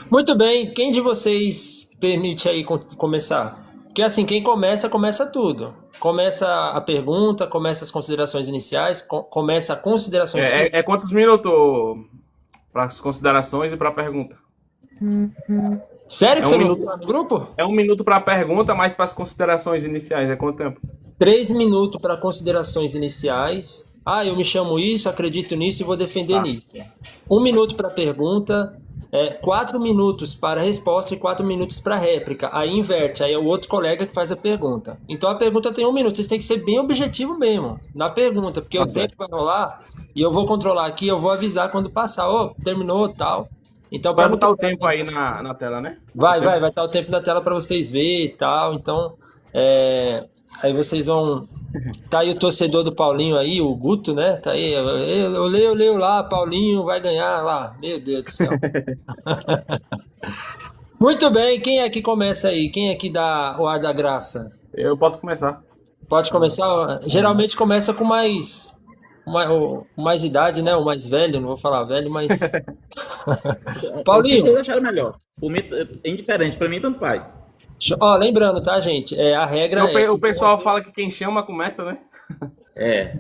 Muito bem, quem de vocês permite aí começar? Porque assim, quem começa, começa tudo. Começa a pergunta, começa as considerações iniciais, começa considerações É finais. quantos minutos para as considerações e para a pergunta? Sério que É um você não viu minuto, lá no grupo? é um minuto para a pergunta, mas para as considerações iniciais é quanto tempo? 3 minutos para considerações iniciais. Ah, eu me chamo isso, acredito nisso e vou defender Tá. nisso. 1 minuto para pergunta, 4 minutos para resposta e 4 minutos para réplica. Aí inverte, aí é o outro colega que faz a pergunta. Então a pergunta tem 1 minuto. Vocês têm que ser bem objetivo mesmo na pergunta, porque o Tá tempo certo. vai rolar e eu vou controlar aqui, eu vou avisar quando passar. Ô, terminou, tal. Então, para Vai não botar o quebrar. tempo aí na tela, né? O Vai, vai, tempo? vai estar o tempo na tela para vocês verem e tal. Então, é, aí vocês vão. Tá aí o torcedor do Paulinho aí, o Guto, né? Tá aí. Eu leio lá, Paulinho vai ganhar lá. Meu Deus do céu. Muito bem, quem é que começa aí? Quem é que dá o ar da graça? Eu posso começar. Pode começar. Geralmente começa com mais idade, né? O mais velho, não vou falar velho, mas. O que vocês Paulinho, acharam melhor? Por mim, é indiferente, pra mim tanto faz. ó, lembrando, tá, gente? A É, regra é que o pessoal fala que quem chama começa, né? É,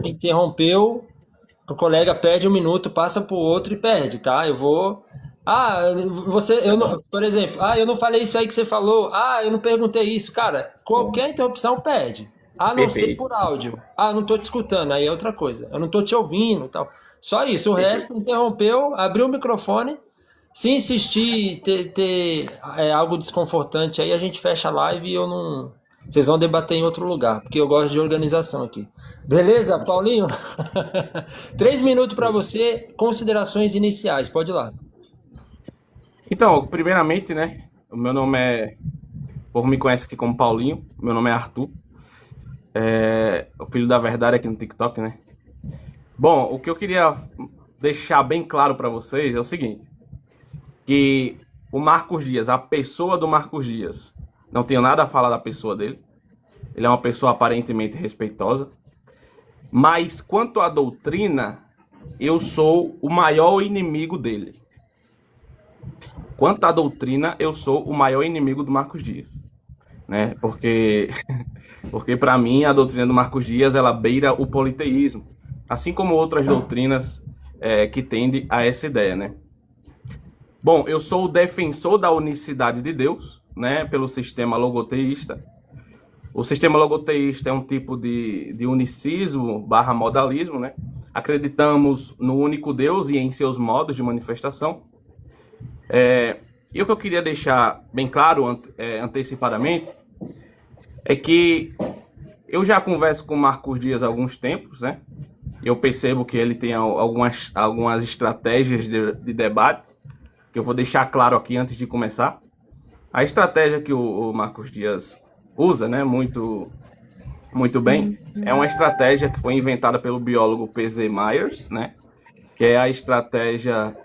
interrompeu, o colega perde 1 minuto, passa pro outro e perde, tá? Eu vou. Ah, eu não, por exemplo, eu não falei isso aí que você falou. Ah, eu não perguntei isso, cara. Qualquer interrupção perde. A não ser perfeito, por áudio. Ah, eu não tô te escutando, aí é outra coisa. Eu não tô te ouvindo, tal. Só isso. O perfeito. resto interrompeu, abriu o microfone. Se insistir, ter algo desconfortante aí, a gente fecha a live e eu não. Vocês vão debater em outro lugar, porque eu gosto de organização aqui. Beleza, Paulinho? 3 minutos para você, considerações iniciais, pode ir lá. Então, primeiramente, né? O meu nome é. O povo me conhece aqui como Paulinho. Meu nome é Arthur. É o filho da verdade aqui no TikTok, né? Bom, o que eu queria deixar bem claro para vocês é o seguinte: que o Marcos Dias, a pessoa do Marcos Dias, não tenho nada a falar da pessoa dele. Ele é uma pessoa aparentemente respeitosa. Mas quanto à doutrina, eu sou o maior inimigo dele. Quanto à doutrina, eu sou o maior inimigo do Marcos Dias, né? Porque para mim a doutrina do Marcos Dias ela beira o politeísmo, assim como outras doutrinas que tendem a essa ideia, né? Bom, eu sou o defensor da unicidade de Deus, né? Pelo sistema logoteísta. O sistema logoteísta é um tipo de unicismo barra modalismo, né? Acreditamos no único Deus e em seus modos de manifestação. E o que eu queria deixar bem claro antecipadamente é que eu já converso com o Marcos Dias há alguns tempos, né? Eu percebo que ele tem algumas estratégias de debate que eu vou deixar claro aqui antes de começar. A estratégia que o Marcos Dias usa, né, muito bem, é uma estratégia que foi inventada pelo biólogo P.Z. Myers, né, que é a estratégia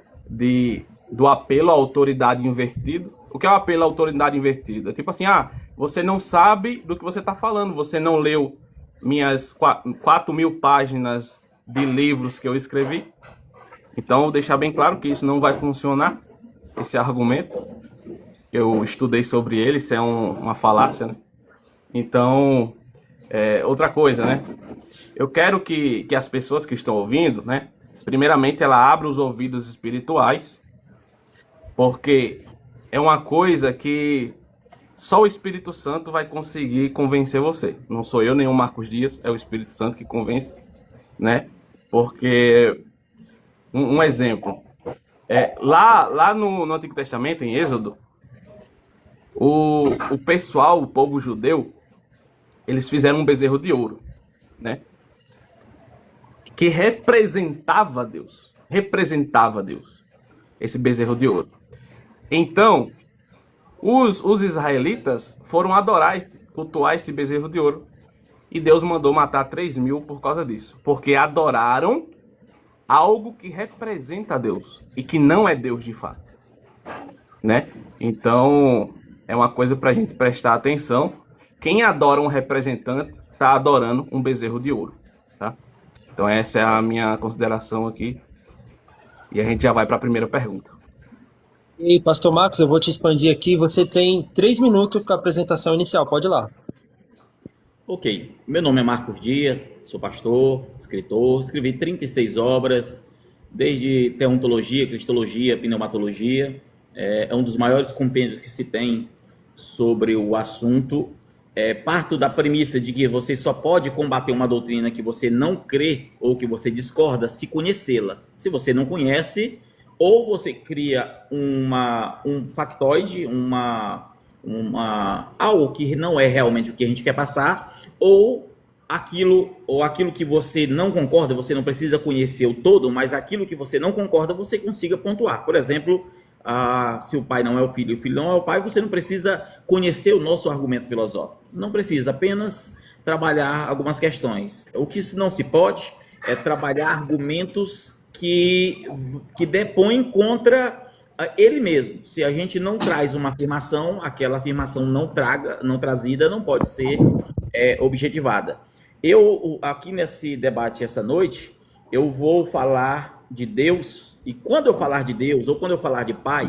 do apelo à autoridade invertido. O que é o apelo à autoridade invertida? Tipo assim, você não sabe do que você está falando, você não leu minhas 4.000 páginas de livros que eu escrevi. Então, vou deixar bem claro que isso não vai funcionar, esse argumento. Eu estudei sobre ele, isso é uma falácia, né? Então, outra coisa, né? Eu quero que as pessoas que estão ouvindo, né? Primeiramente, ela abra os ouvidos espirituais, porque é uma coisa que só o Espírito Santo vai conseguir convencer você. Não sou eu nem o Marcos Dias, é o Espírito Santo que convence, né? Porque, um exemplo, lá no Antigo Testamento, em Êxodo, o pessoal, o povo judeu, eles fizeram um bezerro de ouro, né? Que representava Deus. Representava Deus. Esse bezerro de ouro. Então, os israelitas foram adorar, cultuar esse bezerro de ouro. E Deus mandou matar 3.000 por causa disso. Porque adoraram algo que representa Deus. E que não é Deus de fato, né? Então, é uma coisa para a gente prestar atenção. Quem adora um representante está adorando um bezerro de ouro, tá? Então essa é a minha consideração aqui. E a gente já vai para a primeira pergunta. E, Pastor Marcos, eu vou te expandir aqui. Você tem 3 minutos com a apresentação inicial. Pode ir lá. Ok, meu nome é Marcos Dias, sou pastor, escritor, escrevi 36 obras, desde teontologia, cristologia, pneumatologia. É um dos maiores compêndios que se tem sobre o assunto. Parto da premissa de que você só pode combater uma doutrina que você não crê ou que você discorda se conhecê-la. Se você não conhece, ou você cria um factoide, algo que não é realmente o que a gente quer passar, ou aquilo que você não concorda, você não precisa conhecer o todo, mas aquilo que você não concorda, você consiga pontuar. Por exemplo, se o pai não é o filho e o filho não é o pai, você não precisa conhecer o nosso argumento filosófico. Não precisa, apenas trabalhar algumas questões. O que não se pode é trabalhar argumentos que depõem contra ele mesmo. Se a gente não traz uma afirmação, aquela afirmação não trazida não pode ser objetivada. Eu, aqui nesse debate essa noite, eu vou falar de Deus, e quando eu falar de Deus, ou quando eu falar de Pai,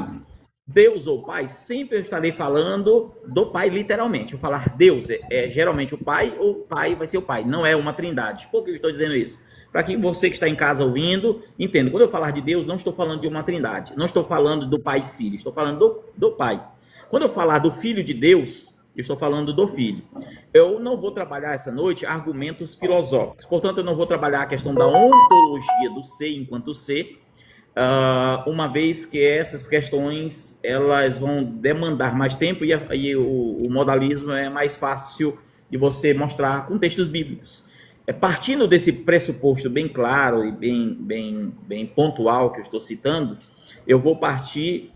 Deus ou Pai, sempre eu estarei falando do Pai literalmente. Eu falar Deus é geralmente o Pai, ou Pai vai ser o Pai, não é uma trindade. Por que eu estou dizendo isso? Para que você que está em casa ouvindo, entenda. Quando eu falar de Deus, não estou falando de uma trindade. Não estou falando do Pai e Filho. Estou falando do Pai. Quando eu falar do Filho de Deus, eu estou falando do Filho. Eu não vou trabalhar essa noite argumentos filosóficos. Portanto, eu não vou trabalhar a questão da ontologia do ser enquanto ser, uma vez que essas questões elas vão demandar mais tempo e o modalismo é mais fácil de você mostrar com textos bíblicos. Partindo desse pressuposto bem claro e bem pontual que eu estou citando, eu vou partir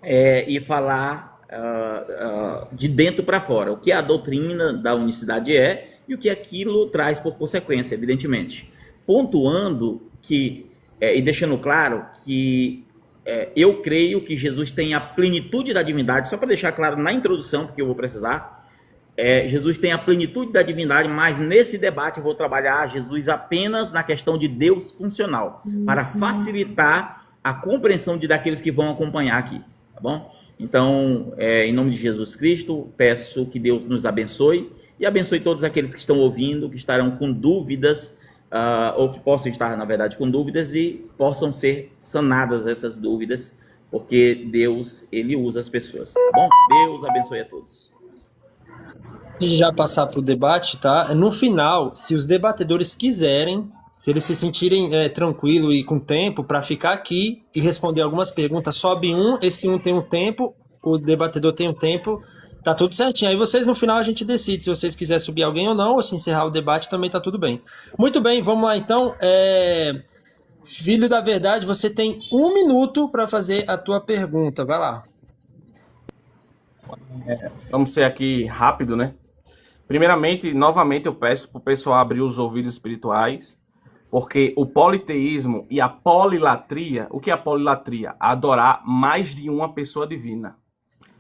e falar de dentro para fora, o que a doutrina da unicidade e o que aquilo traz por consequência, evidentemente. Pontuando que, e deixando claro que eu creio que Jesus tem a plenitude da divindade, só para deixar claro na introdução, porque eu vou precisar, Jesus tem a plenitude da divindade, mas nesse debate eu vou trabalhar Jesus apenas na questão de Deus funcional, para facilitar a compreensão daqueles que vão acompanhar aqui, tá bom? Então, em nome de Jesus Cristo, peço que Deus nos abençoe e abençoe todos aqueles que estão ouvindo, que estarão com dúvidas, ou que possam estar, na verdade, com dúvidas e possam ser sanadas essas dúvidas, porque Deus, Ele usa as pessoas, tá bom? Deus abençoe a todos. Antes de já passar para o debate, tá? No final, se os debatedores quiserem, se eles se sentirem tranquilo e com tempo para ficar aqui e responder algumas perguntas, sobe esse tem um tempo, o debatedor tem um tempo, tá tudo certinho. Aí vocês, no final, a gente decide se vocês quiserem subir alguém ou não, ou se encerrar o debate também tá tudo bem. Muito bem, vamos lá então. Filho da Verdade, você tem 1 minuto para fazer a tua pergunta, vai lá. Vamos ser aqui rápido, né? Primeiramente, novamente, eu peço para o pessoal abrir os ouvidos espirituais, porque o politeísmo e a polilatria, o que é a polilatria? Adorar mais de uma pessoa divina.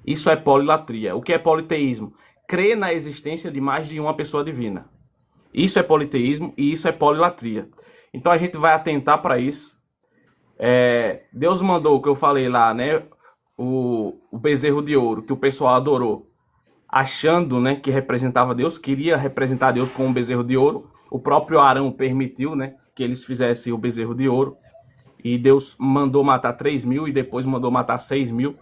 Isso é polilatria. O que é politeísmo? Crer na existência de mais de uma pessoa divina. Isso é politeísmo e isso é polilatria. Então a gente vai atentar para isso. Deus mandou o que eu falei lá, né? O bezerro de ouro, que o pessoal adorou, achando, né, que representava Deus, queria representar Deus com um bezerro de ouro. O próprio Arão permitiu, né, que eles fizessem o bezerro de ouro. E Deus mandou matar 3.000 e depois mandou matar 6.000.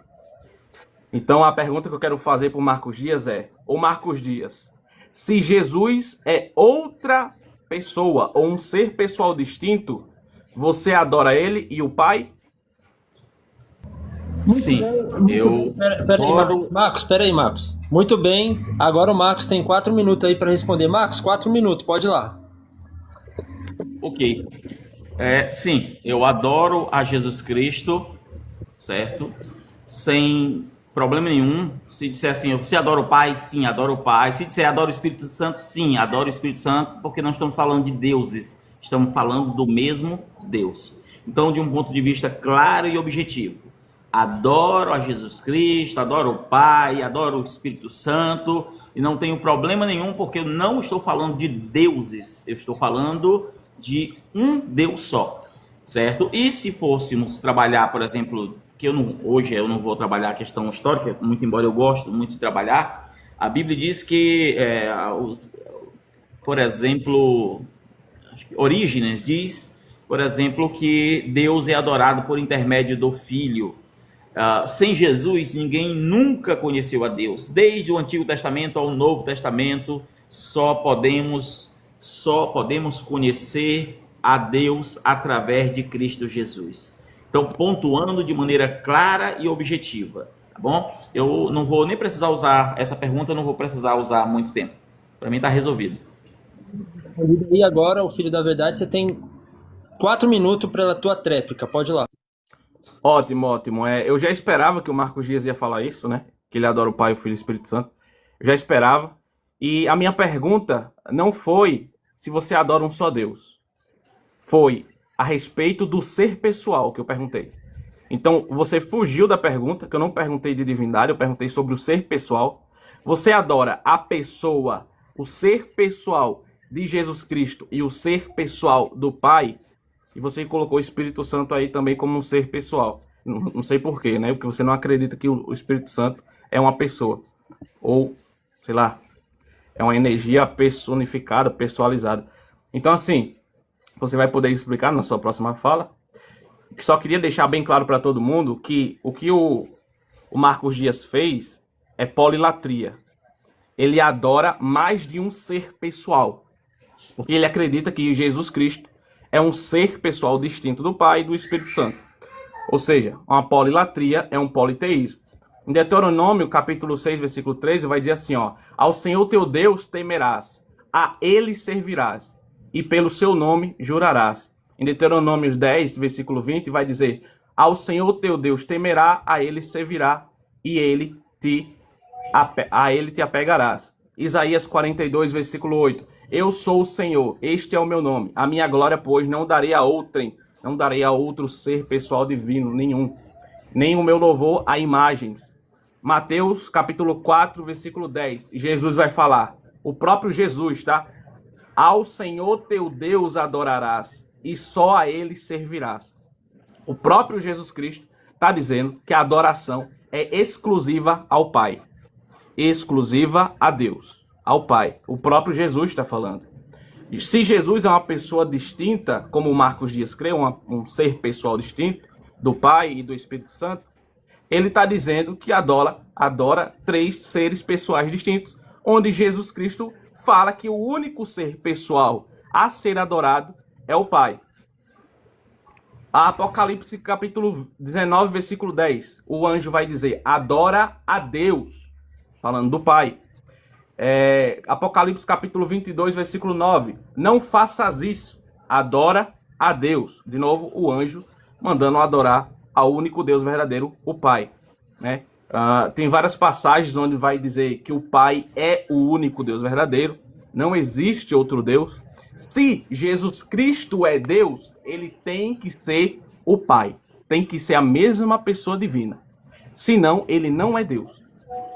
Então a pergunta que eu quero fazer para o Marcos Dias ô Marcos Dias, se Jesus é outra pessoa ou um ser pessoal distinto, você adora ele e o Pai? Sim, eu Peraí, Marcos. Muito bem, agora o Marcos tem 4 minutos aí para responder. Marcos, 4 minutos, pode ir lá. Ok. Sim, eu adoro a Jesus Cristo, certo? Sem problema nenhum. Se disser assim, você adora o Pai? Sim, adoro o Pai. Se disser adoro o Espírito Santo? Sim, adoro o Espírito Santo, porque não estamos falando de deuses, estamos falando do mesmo Deus. Então, de um ponto de vista claro e objetivo, adoro a Jesus Cristo, adoro o Pai, adoro o Espírito Santo, e não tenho problema nenhum, porque eu não estou falando de deuses, eu estou falando de um Deus só, certo? E se fôssemos trabalhar, por exemplo, que hoje eu não vou trabalhar a questão histórica, muito embora eu goste muito de trabalhar, a Bíblia diz que, por exemplo, Orígenes diz, por exemplo, que Deus é adorado por intermédio do Filho. Sem Jesus, ninguém nunca conheceu a Deus. Desde o Antigo Testamento ao Novo Testamento, só podemos conhecer a Deus através de Cristo Jesus. Então, pontuando de maneira clara e objetiva, tá bom? Eu não vou nem precisar usar essa pergunta, não vou precisar usar muito tempo. Para mim está resolvido. E agora, o Filho da Verdade, você tem 4 minutos para a tua tréplica, pode ir lá. Ótimo, ótimo. Eu já esperava que o Marcos Dias ia falar isso, né? Que ele adora o Pai, o Filho e o Espírito Santo. Eu já esperava. E a minha pergunta não foi se você adora um só Deus. Foi a respeito do ser pessoal que eu perguntei. Então, você fugiu da pergunta, que eu não perguntei de divindade, eu perguntei sobre o ser pessoal. Você adora a pessoa, o ser pessoal de Jesus Cristo e o ser pessoal do Pai? E você colocou o Espírito Santo aí também como um ser pessoal. Não sei porquê, né? Porque você não acredita que o Espírito Santo é uma pessoa. Ou, sei lá, é uma energia personificada, pessoalizada. Então, assim, você vai poder explicar na sua próxima fala. Só queria deixar bem claro para todo mundo que o que o Marcos Dias fez é polilatria. Ele adora mais de um ser pessoal. Porque ele acredita que Jesus Cristo é um ser pessoal distinto do Pai e do Espírito Santo. Ou seja, uma polilatria é um politeísmo. Em Deuteronômio, capítulo 6, versículo 13, vai dizer assim, ó: ao Senhor teu Deus temerás, a Ele servirás, e pelo seu nome jurarás. Em Deuteronômio 10, versículo 20, vai dizer: ao Senhor teu Deus temerá, a Ele servirá, e a Ele te apegarás. Isaías 42, versículo 8: eu sou o Senhor, este é o meu nome. A minha glória, pois, não darei a outrem, não darei a outro ser pessoal divino nenhum. Nem o meu louvor a imagens. Mateus, capítulo 4, versículo 10. Jesus vai falar, o próprio Jesus, tá? Ao Senhor teu Deus adorarás, e só a Ele servirás. O próprio Jesus Cristo está dizendo que a adoração é exclusiva ao Pai. Exclusiva a Deus. Ao Pai. O próprio Jesus está falando. Se Jesus é uma pessoa distinta, como o Marcos Dias crê, um ser pessoal distinto do Pai e do Espírito Santo, ele está dizendo que adora 3 seres pessoais distintos, onde Jesus Cristo fala que o único ser pessoal a ser adorado é o Pai. Apocalipse capítulo 19, versículo 10, o anjo vai dizer, adora a Deus, falando do Pai. Apocalipse capítulo 22, versículo 9, não faças isso, adora a Deus. De novo, o anjo mandando adorar ao único Deus verdadeiro, o Pai, né? Tem várias passagens onde vai dizer que o Pai é o único Deus verdadeiro, não existe outro Deus. Se Jesus Cristo é Deus, ele tem que ser o Pai, tem que ser a mesma pessoa divina, senão ele não é Deus,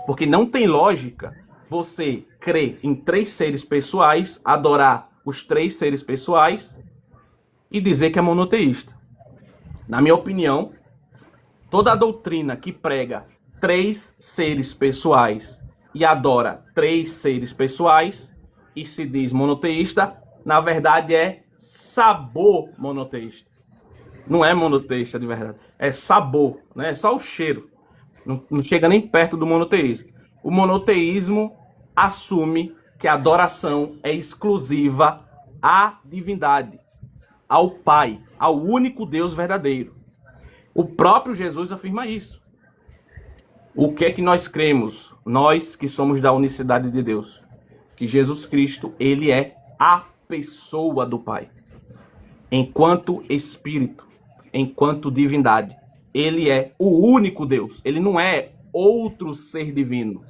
porque não tem lógica você crer em 3 seres pessoais, adorar os 3 seres pessoais e dizer que é monoteísta. Na minha opinião, toda a doutrina que prega 3 seres pessoais e adora 3 seres pessoais e se diz monoteísta, na verdade é sabor monoteísta. Não é monoteísta de verdade, é sabor, né? É só o cheiro. Não chega nem perto do monoteísmo. O monoteísmo assume que a adoração é exclusiva à divindade, ao Pai, ao único Deus verdadeiro. O próprio Jesus afirma isso. O que é que nós cremos? Nós que somos da unicidade de Deus. Que Jesus Cristo, ele é a pessoa do Pai. Enquanto Espírito, enquanto divindade. Ele é o único Deus. Ele não é outro ser divino.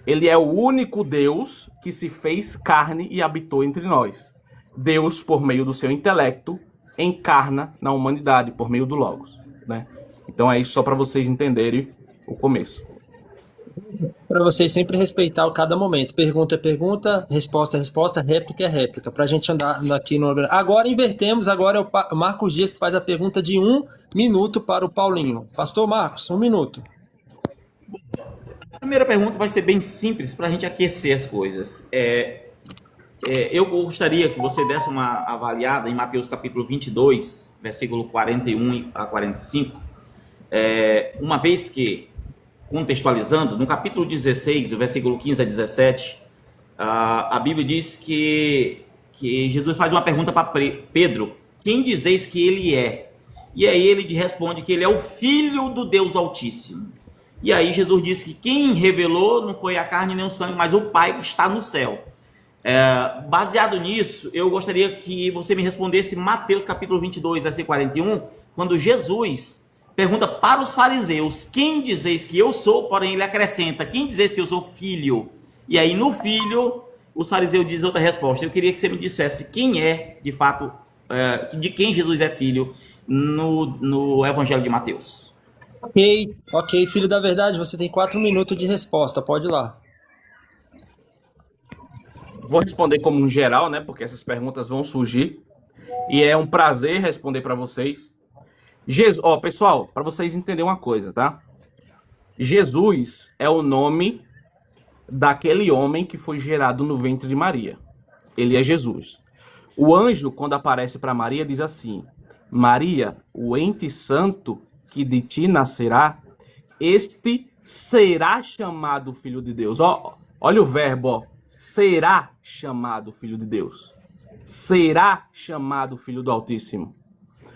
Ele é o único Deus que se fez carne e habitou entre nós. Deus, por meio do seu intelecto, encarna na humanidade, por meio do Logos, né? Então é isso só para vocês entenderem o começo. Para vocês sempre respeitar o cada momento. Pergunta é pergunta, resposta é resposta, réplica é réplica. Para a gente andar aqui no. Agora invertemos, agora é o Marcos Dias que faz a pergunta de 1 minuto para o Paulinho. Pastor Marcos, 1 minuto. A primeira pergunta vai ser bem simples para a gente aquecer as coisas. Eu gostaria que você desse uma avaliada em Mateus capítulo 22, versículo 41 a 45, uma vez que, contextualizando, no capítulo 16, do versículo 15 a 17, a Bíblia diz que Jesus faz uma pergunta para Pedro: quem dizeis que ele é? E aí ele responde que ele é o Filho do Deus Altíssimo. E aí Jesus disse que quem revelou não foi a carne nem o sangue, mas o Pai que está no céu. Baseado nisso, eu gostaria que você me respondesse Mateus capítulo 22, versículo 41, quando Jesus pergunta para os fariseus: quem dizeis que eu sou? Porém ele acrescenta: quem dizeis que eu sou filho? E aí no filho, os fariseus dizem outra resposta. Eu queria que você me dissesse quem é, de fato, de quem Jesus é filho no Evangelho de Mateus. Ok, filho da verdade, você tem 4 minutos de resposta, pode ir lá. Vou responder como um geral, né? Porque essas perguntas vão surgir. E é um prazer responder para vocês. Pessoal, para vocês entenderem uma coisa, tá? Jesus é o nome daquele homem que foi gerado no ventre de Maria. Ele é Jesus. O anjo, quando aparece para Maria, diz assim: Maria, o ente santo que de ti nascerá, este será chamado Filho de Deus. Olha o verbo, será chamado Filho de Deus. Será chamado Filho do Altíssimo.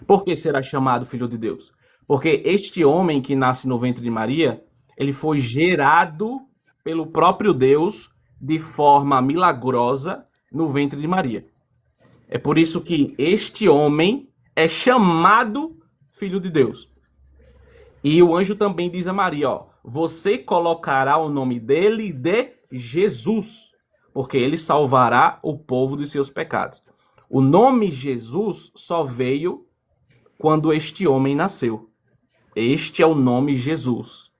Por que será chamado Filho de Deus? Porque este homem que nasce no ventre de Maria, ele foi gerado pelo próprio Deus de forma milagrosa no ventre de Maria. É por isso que este homem é chamado Filho de Deus. E o anjo também diz a Maria, você colocará o nome dele de Jesus, porque ele salvará o povo dos seus pecados. O nome Jesus só veio quando este homem nasceu. Este é o nome Jesus,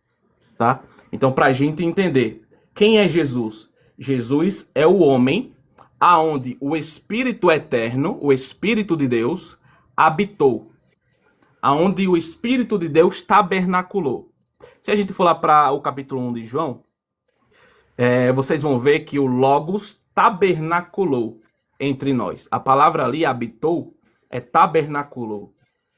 tá? Então, para a gente entender, quem é Jesus? Jesus é o homem aonde o Espírito Eterno, o Espírito de Deus, habitou. Aonde o Espírito de Deus tabernaculou. Se a gente for lá para o capítulo 1 de João, vocês vão ver que o Logos tabernaculou entre nós. A palavra ali, habitou, é tabernaculou.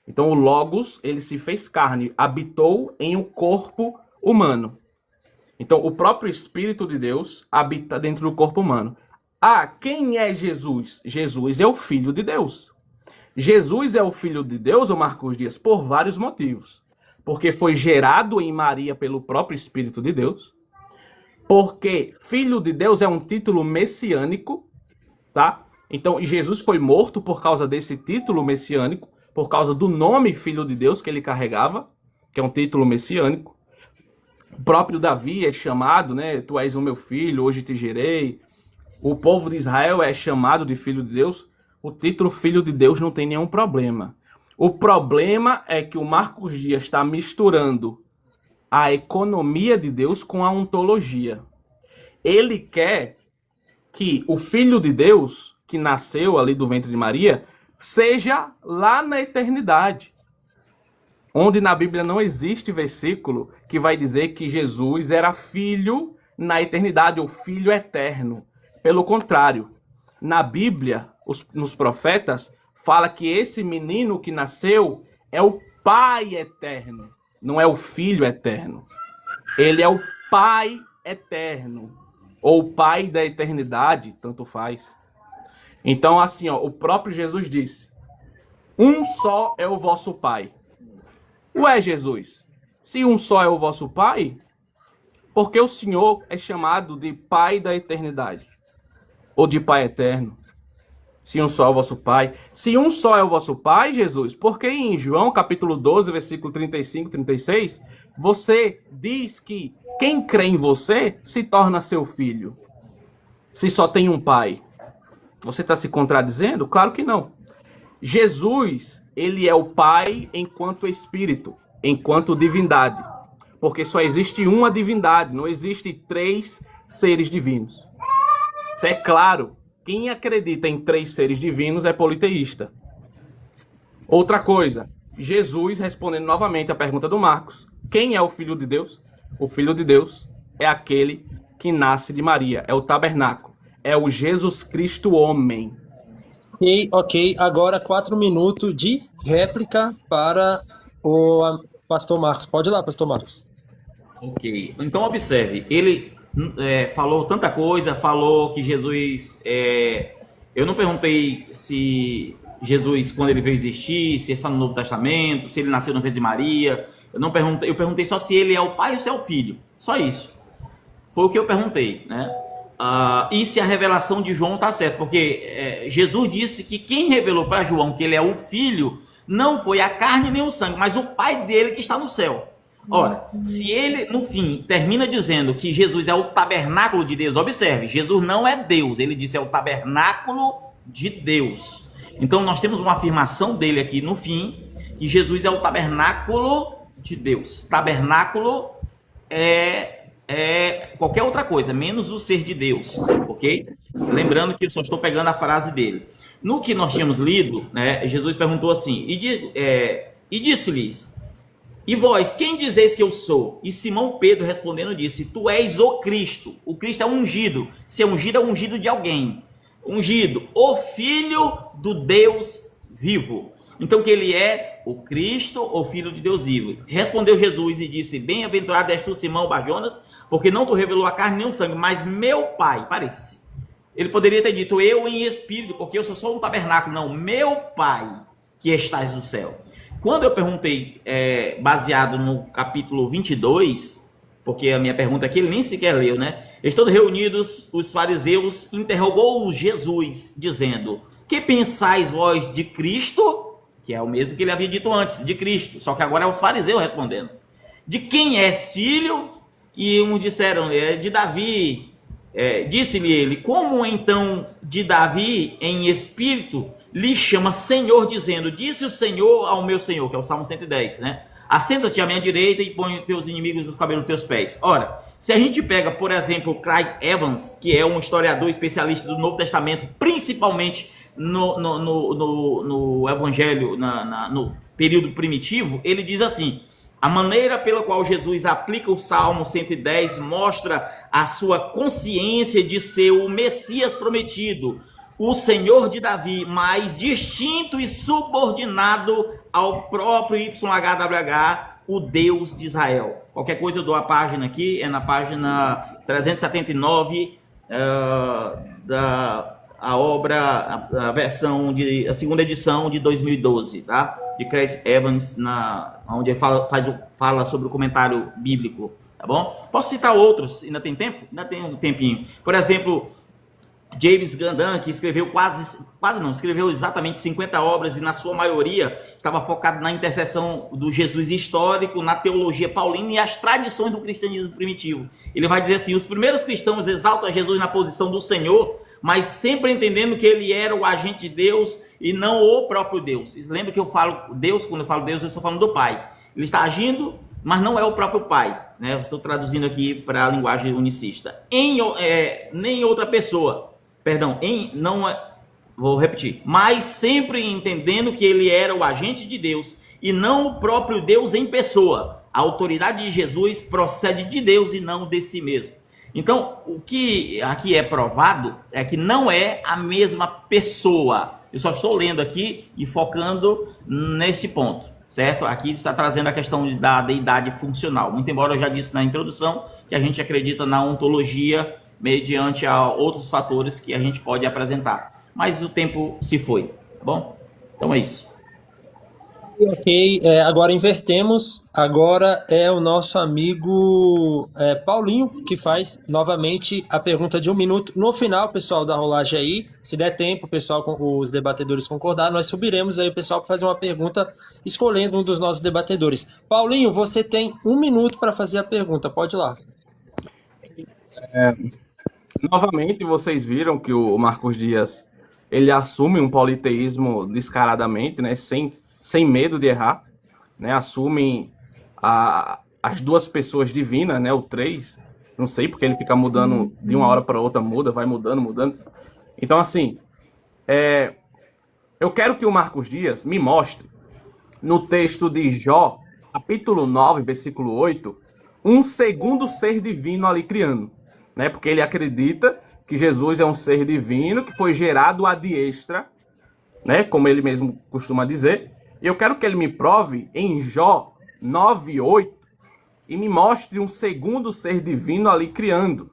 Então o Logos, ele se fez carne, habitou em um corpo humano. Então o próprio Espírito de Deus habita dentro do corpo humano. Quem é Jesus? Jesus é o Filho de Deus. Jesus é o Filho de Deus, ô Marcos Dias, por vários motivos. Porque foi gerado em Maria pelo próprio Espírito de Deus. Porque Filho de Deus é um título messiânico, tá? Então, Jesus foi morto por causa desse título messiânico, por causa do nome Filho de Deus que ele carregava, que é um título messiânico. O próprio Davi é chamado, né? Tu és o meu filho, hoje te gerei. O povo de Israel é chamado de Filho de Deus. O título Filho de Deus não tem nenhum problema. O problema é que o Marcos Dias está misturando a economia de Deus com a ontologia. Ele quer que o Filho de Deus, que nasceu ali do ventre de Maria, seja lá na eternidade. Onde na Bíblia não existe versículo que vai dizer que Jesus era filho na eternidade, ou filho eterno. Pelo contrário, na Bíblia, nos profetas, fala que esse menino que nasceu é o Pai eterno, não é o Filho eterno. Ele é o Pai eterno, ou o Pai da eternidade, tanto faz. Então, assim, o próprio Jesus disse: um só é o vosso Pai. Ué, Jesus, se um só é o vosso Pai, por que o Senhor é chamado de Pai da eternidade? Ou de Pai eterno? Se um só é o vosso Pai. Se um só é o vosso Pai, Jesus, porque em João capítulo 12, versículo 35 e 36, você diz que quem crê em você se torna seu filho. Se só tem um Pai. Você está se contradizendo? Claro que não. Jesus, ele é o Pai enquanto Espírito, enquanto divindade. porque só existe uma divindade, não existe 3 seres divinos. Isso é claro. Quem acredita em 3 seres divinos é politeísta. Outra coisa, Jesus respondendo novamente a pergunta do Marcos. Quem é o Filho de Deus? O Filho de Deus é aquele que nasce de Maria, é o tabernáculo, é o Jesus Cristo homem. Ok. Agora 4 minutos de réplica para o pastor Marcos. Pode ir lá, pastor Marcos. Ok. Então, observe. Ele falou tanta coisa, falou que Jesus... eu não perguntei se Jesus, quando ele veio existir, se é só no Novo Testamento, se ele nasceu no ventre de Maria. Eu perguntei só se ele é o pai ou se é o filho. Só isso. Foi o que eu perguntei, né? E se a revelação de João está certa, porque Jesus disse que quem revelou para João que ele é o filho não foi a carne nem o sangue, mas o pai dele que está no céu. Ora, se ele no fim termina dizendo que Jesus é o tabernáculo de Deus, observe, Jesus não é Deus, ele disse é o tabernáculo de Deus. Então nós temos uma afirmação dele aqui no fim, que Jesus é o tabernáculo de Deus. Tabernáculo é qualquer outra coisa, menos o ser de Deus, ok? Lembrando que eu só estou pegando a frase dele. No que nós tínhamos lido, né, Jesus perguntou assim, e disse-lhes, e vós, quem dizeis que eu sou? E Simão Pedro respondendo disse, tu és o Cristo. O Cristo é ungido. Se é ungido, é ungido de alguém. Ungido, o Filho do Deus vivo. Então que ele é o Cristo, o Filho de Deus vivo. Respondeu Jesus e disse, bem-aventurado és tu, Simão Barjonas, porque não tu revelou a carne nem o sangue, mas meu Pai, parece. Ele poderia ter dito, eu em espírito, porque eu sou só um tabernáculo. Não, meu Pai, que estás no céu. Quando eu perguntei, baseado no capítulo 22, porque a minha pergunta aqui ele nem sequer leu, né? Estando reunidos, os fariseus interrogou Jesus, dizendo, que pensais vós de Cristo? Que é o mesmo que ele havia dito antes, de Cristo. Só que agora é os fariseus respondendo. De quem é filho? E uns disseram, é de Davi. Disse-lhe ele, como então de Davi em espírito lhe chama Senhor, dizendo, disse o Senhor ao meu Senhor, que é o Salmo 110, né? Assenta-te à minha direita e põe teus inimigos no cabelo dos teus pés. Ora, se a gente pega, por exemplo, Craig Evans, que é um historiador especialista do Novo Testamento, principalmente no Evangelho, no período primitivo, ele diz assim, a maneira pela qual Jesus aplica o Salmo 110 mostra a sua consciência de ser o Messias prometido, o Senhor de Davi, mas distinto e subordinado ao próprio YHWH, o Deus de Israel. Qualquer coisa eu dou a página aqui, é na página 379 a obra, a versão a segunda edição de 2012, tá? De Craig Evans, onde ele fala sobre o comentário bíblico, tá bom? Posso citar outros, ainda tem tempo? Ainda tem um tempinho. Por exemplo, James Gandhan, que escreveu escreveu exatamente 50 obras e na sua maioria estava focado na intercessão do Jesus histórico, na teologia paulina e as tradições do cristianismo primitivo. Ele vai dizer assim, os primeiros cristãos exaltam Jesus na posição do Senhor, mas sempre entendendo que ele era o agente de Deus e não o próprio Deus. Lembra que eu falo Deus, quando eu falo Deus, eu estou falando do Pai. Ele está agindo, mas não é o próprio Pai, né? Eu estou traduzindo aqui para a linguagem unicista. Nem outra pessoa. Perdão, vou repetir. Mas sempre entendendo que ele era o agente de Deus e não o próprio Deus em pessoa. A autoridade de Jesus procede de Deus e não de si mesmo. Então, o que aqui é provado é que não é a mesma pessoa. Eu só estou lendo aqui e focando nesse ponto, certo? Aqui está trazendo a questão da deidade funcional. Muito embora eu já disse na introdução que a gente acredita na ontologia mediante a outros fatores que a gente pode apresentar. Mas o tempo se foi, tá bom? Então é isso. Ok, agora invertemos. Agora é o nosso amigo Paulinho que faz novamente a pergunta de 1 minuto. No final, pessoal, da rolagem aí, se der tempo, pessoal, os debatedores concordar, nós subiremos aí o pessoal para fazer uma pergunta escolhendo um dos nossos debatedores. Paulinho, você tem 1 minuto para fazer a pergunta, pode ir lá. Novamente, vocês viram que o Marcos Dias, ele assume um politeísmo descaradamente, né, sem medo de errar, né, assume as duas pessoas divinas, né? O três, não sei, porque ele fica mudando de uma hora para outra, vai mudando. Então, assim, eu quero que o Marcos Dias me mostre, no texto de Jó, capítulo 9, versículo 8, um segundo ser divino ali criando, né? Porque ele acredita que Jesus é um ser divino que foi gerado ad extra, né? Como ele mesmo costuma dizer. E eu quero que ele me prove em Jó 9:8 e me mostre um segundo ser divino ali criando.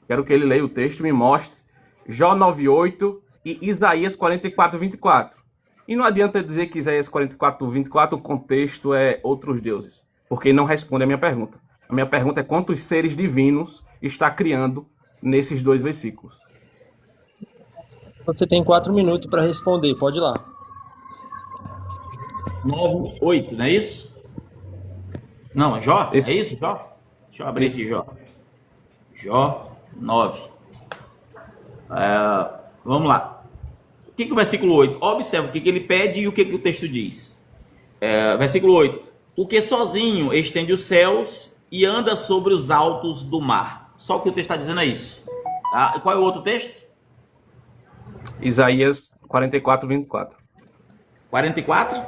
Quero que ele leia o texto e me mostre Jó 9:8 e Isaías 44:24. E não adianta dizer que Isaías 44:24 o contexto é outros deuses, porque não responde a minha pergunta. A minha pergunta é quantos seres divinos está criando nesses dois versículos. Você tem 4 minutos para responder, pode ir lá. 9, 8, não é isso? Não, é Jó? Isso. É isso, Jó? Deixa eu abrir aqui, Jó. Jó 9. Vamos lá. O que o versículo 8? Observa o que ele pede e o que o texto diz. Versículo 8. Porque sozinho estende os céus e anda sobre os altos do mar. Só o que o texto está dizendo é isso. Tá? Qual é o outro texto? Isaías 44:24. 44?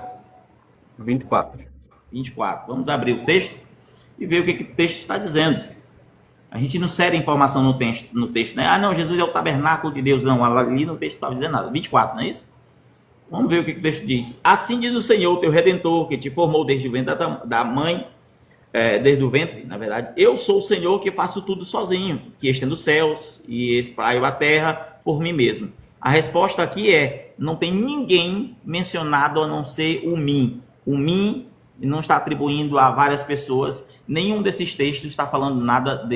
24. 24. Vamos abrir o texto e ver o que o texto está dizendo. A gente não insere informação no texto, né? Ah, não, Jesus é o tabernáculo de Deus. Não, ali no texto não estava dizendo nada. 24, não é isso? Vamos ver o que o texto diz. Assim diz o Senhor, teu Redentor, que te formou desde o ventre da mãe, desde o ventre, na verdade. Eu sou o Senhor que faço tudo sozinho, que estendo os céus e espraio a terra por mim mesmo. A resposta aqui não tem ninguém mencionado a não ser o mim. O mim não está atribuindo a várias pessoas. Nenhum desses textos está falando nada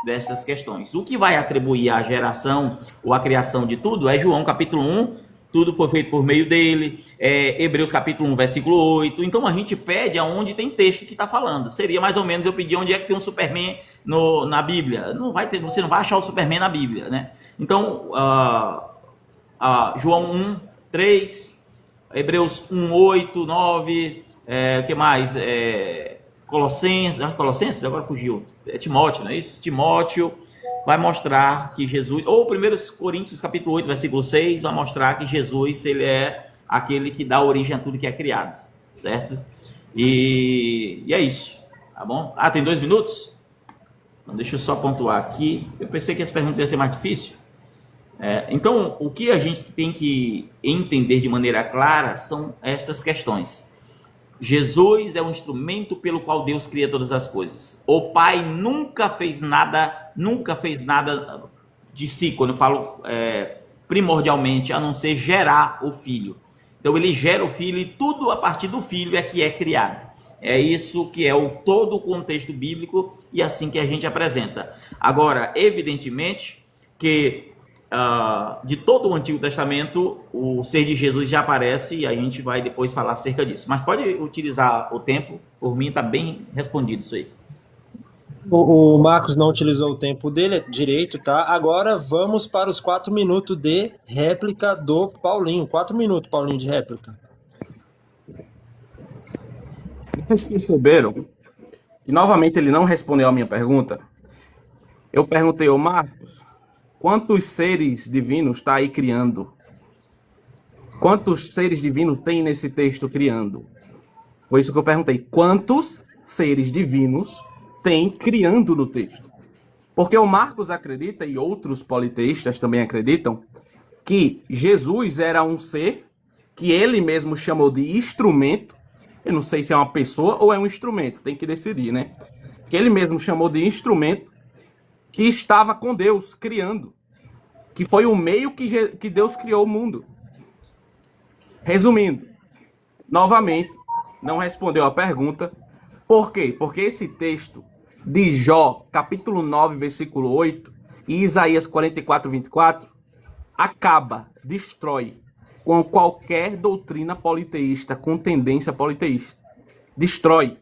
dessas questões. O que vai atribuir a geração ou a criação de tudo é João capítulo 1, tudo foi feito por meio dele, Hebreus capítulo 1, versículo 8. Então a gente pede aonde tem texto que está falando. Seria mais ou menos eu pedir onde é que tem um Superman na Bíblia. Não vai ter, você não vai achar o Superman na Bíblia, né? Então, João 1, 3, Hebreus 1, 8, 9, o que mais? Colossenses, agora fugiu. Timóteo, não é isso? Timóteo vai mostrar que Jesus, ou 1 Coríntios capítulo 8, versículo 6, vai mostrar que Jesus, ele é aquele que dá origem a tudo que é criado, certo? E é isso, tá bom? Tem 2 minutos? Então deixa eu só pontuar aqui. Eu pensei que as perguntas iam ser mais difíceis. Então, o que a gente tem que entender de maneira clara são essas questões. Jesus é um instrumento pelo qual Deus cria todas as coisas. O Pai nunca fez nada de si, quando eu falo primordialmente, a não ser gerar o Filho. Então ele gera o Filho e tudo a partir do Filho é que é criado. É isso que é todo o contexto bíblico e assim que a gente apresenta. Agora, evidentemente que de todo o Antigo Testamento, o ser de Jesus já aparece e a gente vai depois falar acerca disso. Mas pode utilizar o tempo, por mim está bem respondido isso aí. O Marcos não utilizou o tempo dele direito, tá? Agora vamos para os 4 minutos de réplica do Paulinho. 4 minutos, Paulinho, de réplica. Vocês perceberam que novamente ele não respondeu a minha pergunta? Eu perguntei ao Marcos, quantos seres divinos está aí criando? Quantos seres divinos tem nesse texto criando? Foi isso que eu perguntei. Quantos seres divinos tem criando no texto? Porque o Marcos acredita, e outros politeístas também acreditam, que Jesus era um ser que ele mesmo chamou de instrumento. Eu não sei se é uma pessoa ou é um instrumento, tem que decidir, né? Que ele mesmo chamou de instrumento que estava com Deus, criando. Que foi o meio que Deus criou o mundo. Resumindo, novamente, não respondeu a pergunta. Por quê? Porque esse texto de Jó, capítulo 9, versículo 8, e Isaías 44:24, destrói com qualquer doutrina politeísta, com tendência politeísta. Destrói.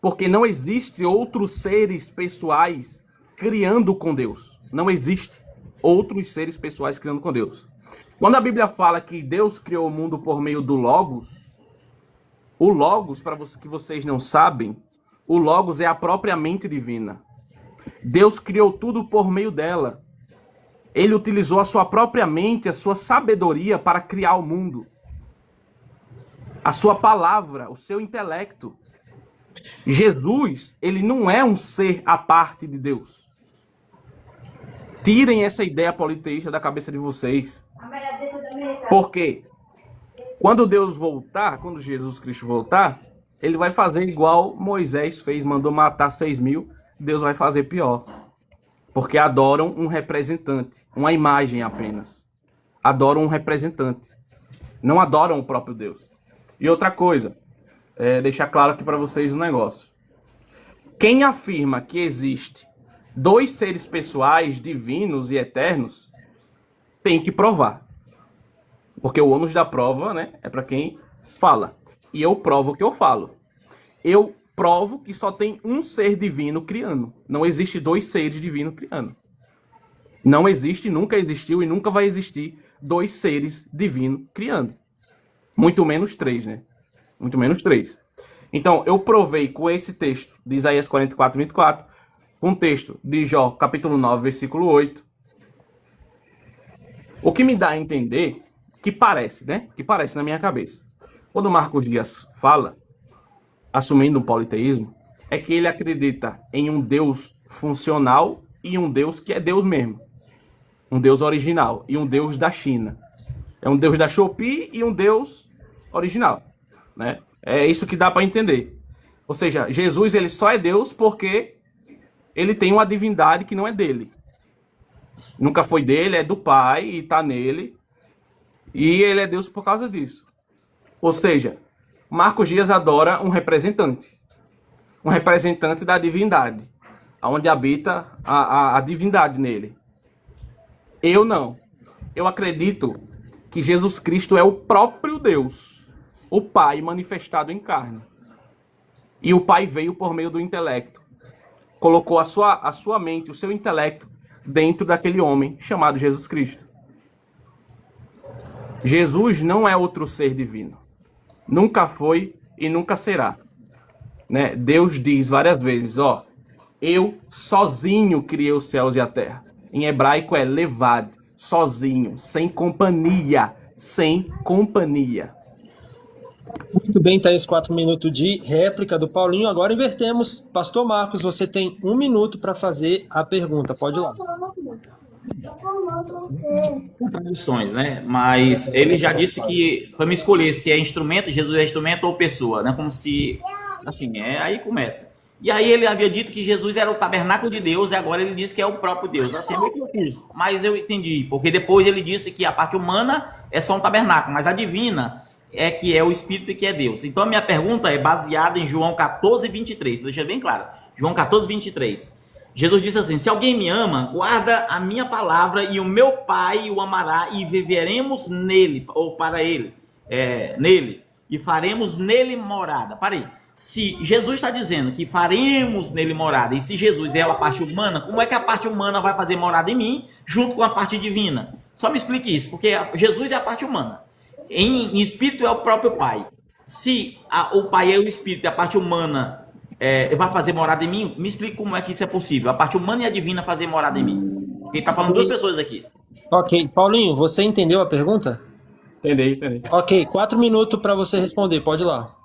Porque não existe outros seres pessoais criando com Deus. Não existe outros seres pessoais criando com Deus. Quando a Bíblia fala que Deus criou o mundo por meio do Logos, o Logos, para que vocês não sabem, O Logos é a própria mente divina. Deus criou tudo por meio dela. Ele utilizou a sua própria mente, a sua sabedoria para criar o mundo. A sua palavra, o seu intelecto. Jesus, ele não é um ser à parte de Deus. Tirem essa ideia politeísta da cabeça de vocês. Porque quando Deus voltar, quando Jesus Cristo voltar, ele vai fazer igual Moisés fez, mandou matar 6.000, Deus vai fazer pior. Porque adoram um representante, uma imagem apenas. Adoram um representante. Não adoram o próprio Deus. E outra coisa, deixar claro aqui para vocês um negócio. Quem afirma que existe dois seres pessoais, divinos e eternos, tem que provar. Porque o ônus da prova, né, é para quem fala. E eu provo o que eu falo. Eu provo que só tem um ser divino criando. Não existe dois seres divinos criando. Não existe, nunca existiu e nunca vai existir dois seres divinos criando. Muito menos três, né? Muito menos três. Então, eu provei com esse texto de Isaías 44, 24, com o texto de Jó, capítulo 9, versículo 8. O que me dá a entender, que parece, né? Que parece na minha cabeça. Quando Marcos Dias fala, assumindo o politeísmo, é que ele acredita em um Deus funcional e um Deus que é Deus mesmo. Um Deus original e um Deus da China. É um Deus da Shopee e um Deus original, né? É isso que dá para entender. Ou seja, Jesus ele só é Deus porque ele tem uma divindade que não é dele. Nunca foi dele, é do Pai e está nele. E ele é Deus por causa disso. Ou seja, Marcos Dias adora um representante da divindade, onde habita a divindade nele. Eu não. Eu acredito que Jesus Cristo é o próprio Deus, o Pai manifestado em carne. E o Pai veio por meio do intelecto. Colocou a sua mente, o seu intelecto, dentro daquele homem chamado Jesus Cristo. Jesus não é outro ser divino. Nunca foi e nunca será. Né? Deus diz várias vezes, eu sozinho criei os céus e a terra. Em hebraico é levad, sozinho, sem companhia, sem companhia. Muito bem, tá aí os 4 minutos de réplica do Paulinho. Agora invertemos. Pastor Marcos, você tem 1 minuto para fazer a pergunta. Pode ir lá. Contradições, né? Mas ele já disse que para me escolher se é instrumento, Jesus é instrumento ou pessoa, né? Como se, assim, aí começa. E aí ele havia dito que Jesus era o tabernáculo de Deus e agora ele diz que é o próprio Deus. Assim, é meio confuso, mas eu entendi. Porque depois ele disse que a parte humana é só um tabernáculo, mas a divina é que é o Espírito e que é Deus. Então a minha pergunta é baseada em João 14, 23. Estou deixando bem claro. João 14, 23. Jesus disse assim, se alguém me ama, guarda a minha palavra e o meu Pai o amará e viveremos nele, ou para ele, nele, e faremos nele morada. Parei. Se Jesus está dizendo que faremos nele morada, e se Jesus é a parte humana, como é que a parte humana vai fazer morada em mim, junto com a parte divina? Só me explique isso, porque Jesus é a parte humana. Em espírito é o próprio Pai. Se o Pai é o espírito e a parte humana vai fazer morada em mim, me explique como é que isso é possível. A parte humana e a divina fazer morada em mim. Porque está falando duas pessoas aqui. Ok. Paulinho, você entendeu a pergunta? Entendi. Ok, 4 minutos para você responder. Pode ir lá.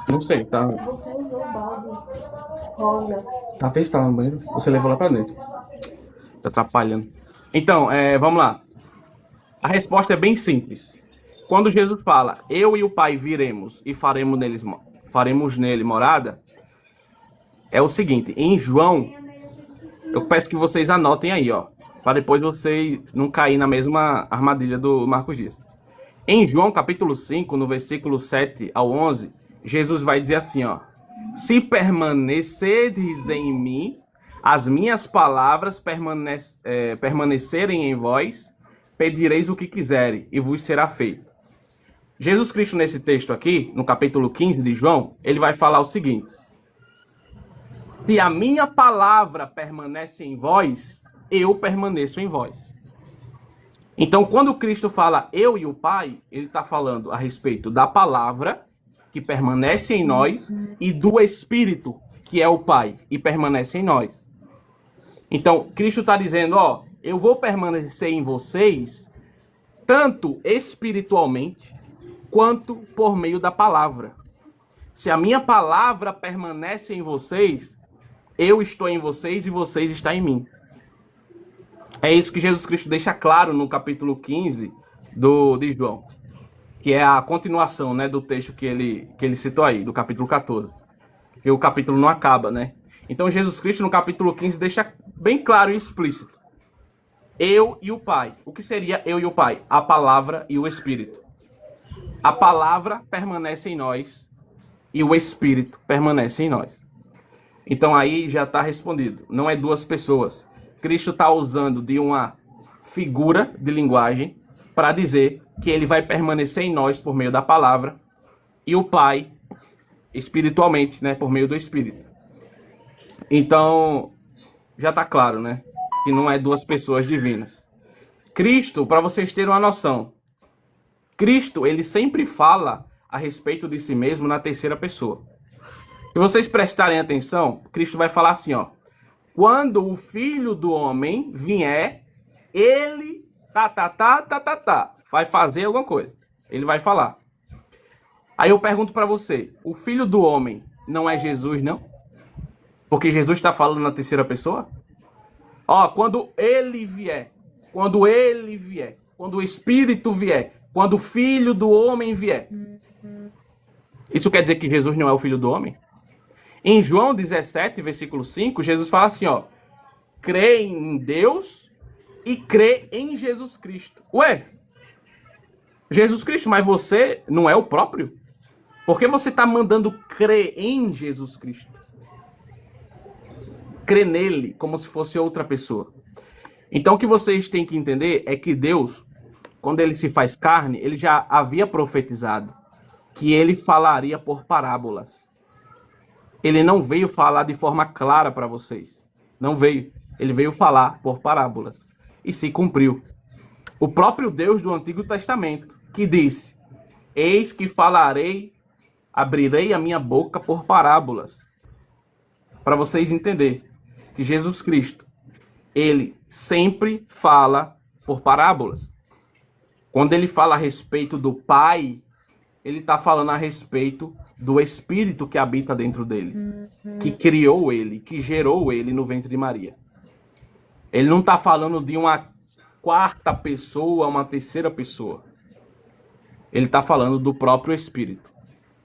Não sei, tá? Você usou o balde rosa. Tá testando no banheiro? Você levou lá pra dentro. Tá atrapalhando. Então, vamos lá. A resposta é bem simples. Quando Jesus fala, eu e o Pai viremos e faremos nele morada, é o seguinte, em João, eu peço que vocês anotem aí, para depois vocês não caírem na mesma armadilha do Marcos Dias. Em João capítulo 5, no versículo 7 ao 11, Jesus vai dizer assim, se permanecerdes em mim, as minhas palavras permanecerem em vós, pedireis o que quiserem e vos será feito. Jesus Cristo, nesse texto aqui, no capítulo 15 de João, ele vai falar o seguinte, se a minha palavra permanece em vós, eu permaneço em vós. Então, quando Cristo fala eu e o Pai, ele está falando a respeito da palavra que permanece em nós e do Espírito, que é o Pai e permanece em nós. Então, Cristo está dizendo, ó, eu vou permanecer em vocês tanto espiritualmente quanto por meio da palavra. Se a minha palavra permanece em vocês, eu estou em vocês e vocês estão em mim. É isso que Jesus Cristo deixa claro no capítulo 15 de João, que é a continuação, né, do texto que ele citou aí, do capítulo 14. Porque o capítulo não acaba, né? Então Jesus Cristo no capítulo 15 deixa bem claro e explícito. Eu e o Pai. O que seria eu e o Pai? A palavra e o Espírito. A palavra permanece em nós e o Espírito permanece em nós. Então aí já está respondido. Não é duas pessoas. Cristo está usando de uma figura de linguagem para dizer que ele vai permanecer em nós por meio da palavra e o Pai espiritualmente, né, por meio do Espírito. Então já está claro, né, que não é duas pessoas divinas. Cristo, para vocês terem uma noção, Cristo, ele sempre fala a respeito de si mesmo na terceira pessoa. Se vocês prestarem atenção, Cristo vai falar assim, ó. Quando o Filho do Homem vier, ele vai fazer alguma coisa. Ele vai falar. Aí eu pergunto para você, o Filho do Homem não é Jesus, não? Porque Jesus está falando na terceira pessoa? Ó, quando ele vier, quando o Espírito vier, quando o Filho do Homem vier. Isso quer dizer que Jesus não é o Filho do Homem? Em João 17, versículo 5, Jesus fala assim, ó. Crê em Deus e crê em Jesus Cristo. Ué, Jesus Cristo, mas você não é o próprio? Por que você está mandando crer em Jesus Cristo? Crer nele como se fosse outra pessoa. Então o que vocês têm que entender é que Deus, quando ele se faz carne, ele já havia profetizado que ele falaria por parábolas. Ele não veio falar de forma clara para vocês. Não veio. Ele veio falar por parábolas. E se cumpriu. O próprio Deus do Antigo Testamento, que disse, eis que falarei, abrirei a minha boca por parábolas. Para vocês entenderem que Jesus Cristo, ele sempre fala por parábolas. Quando ele fala a respeito do Pai, ele está falando a respeito do Espírito que habita dentro dele, que criou ele, que gerou ele no ventre de Maria. Ele não está falando de uma quarta pessoa, uma terceira pessoa. Ele está falando do próprio Espírito.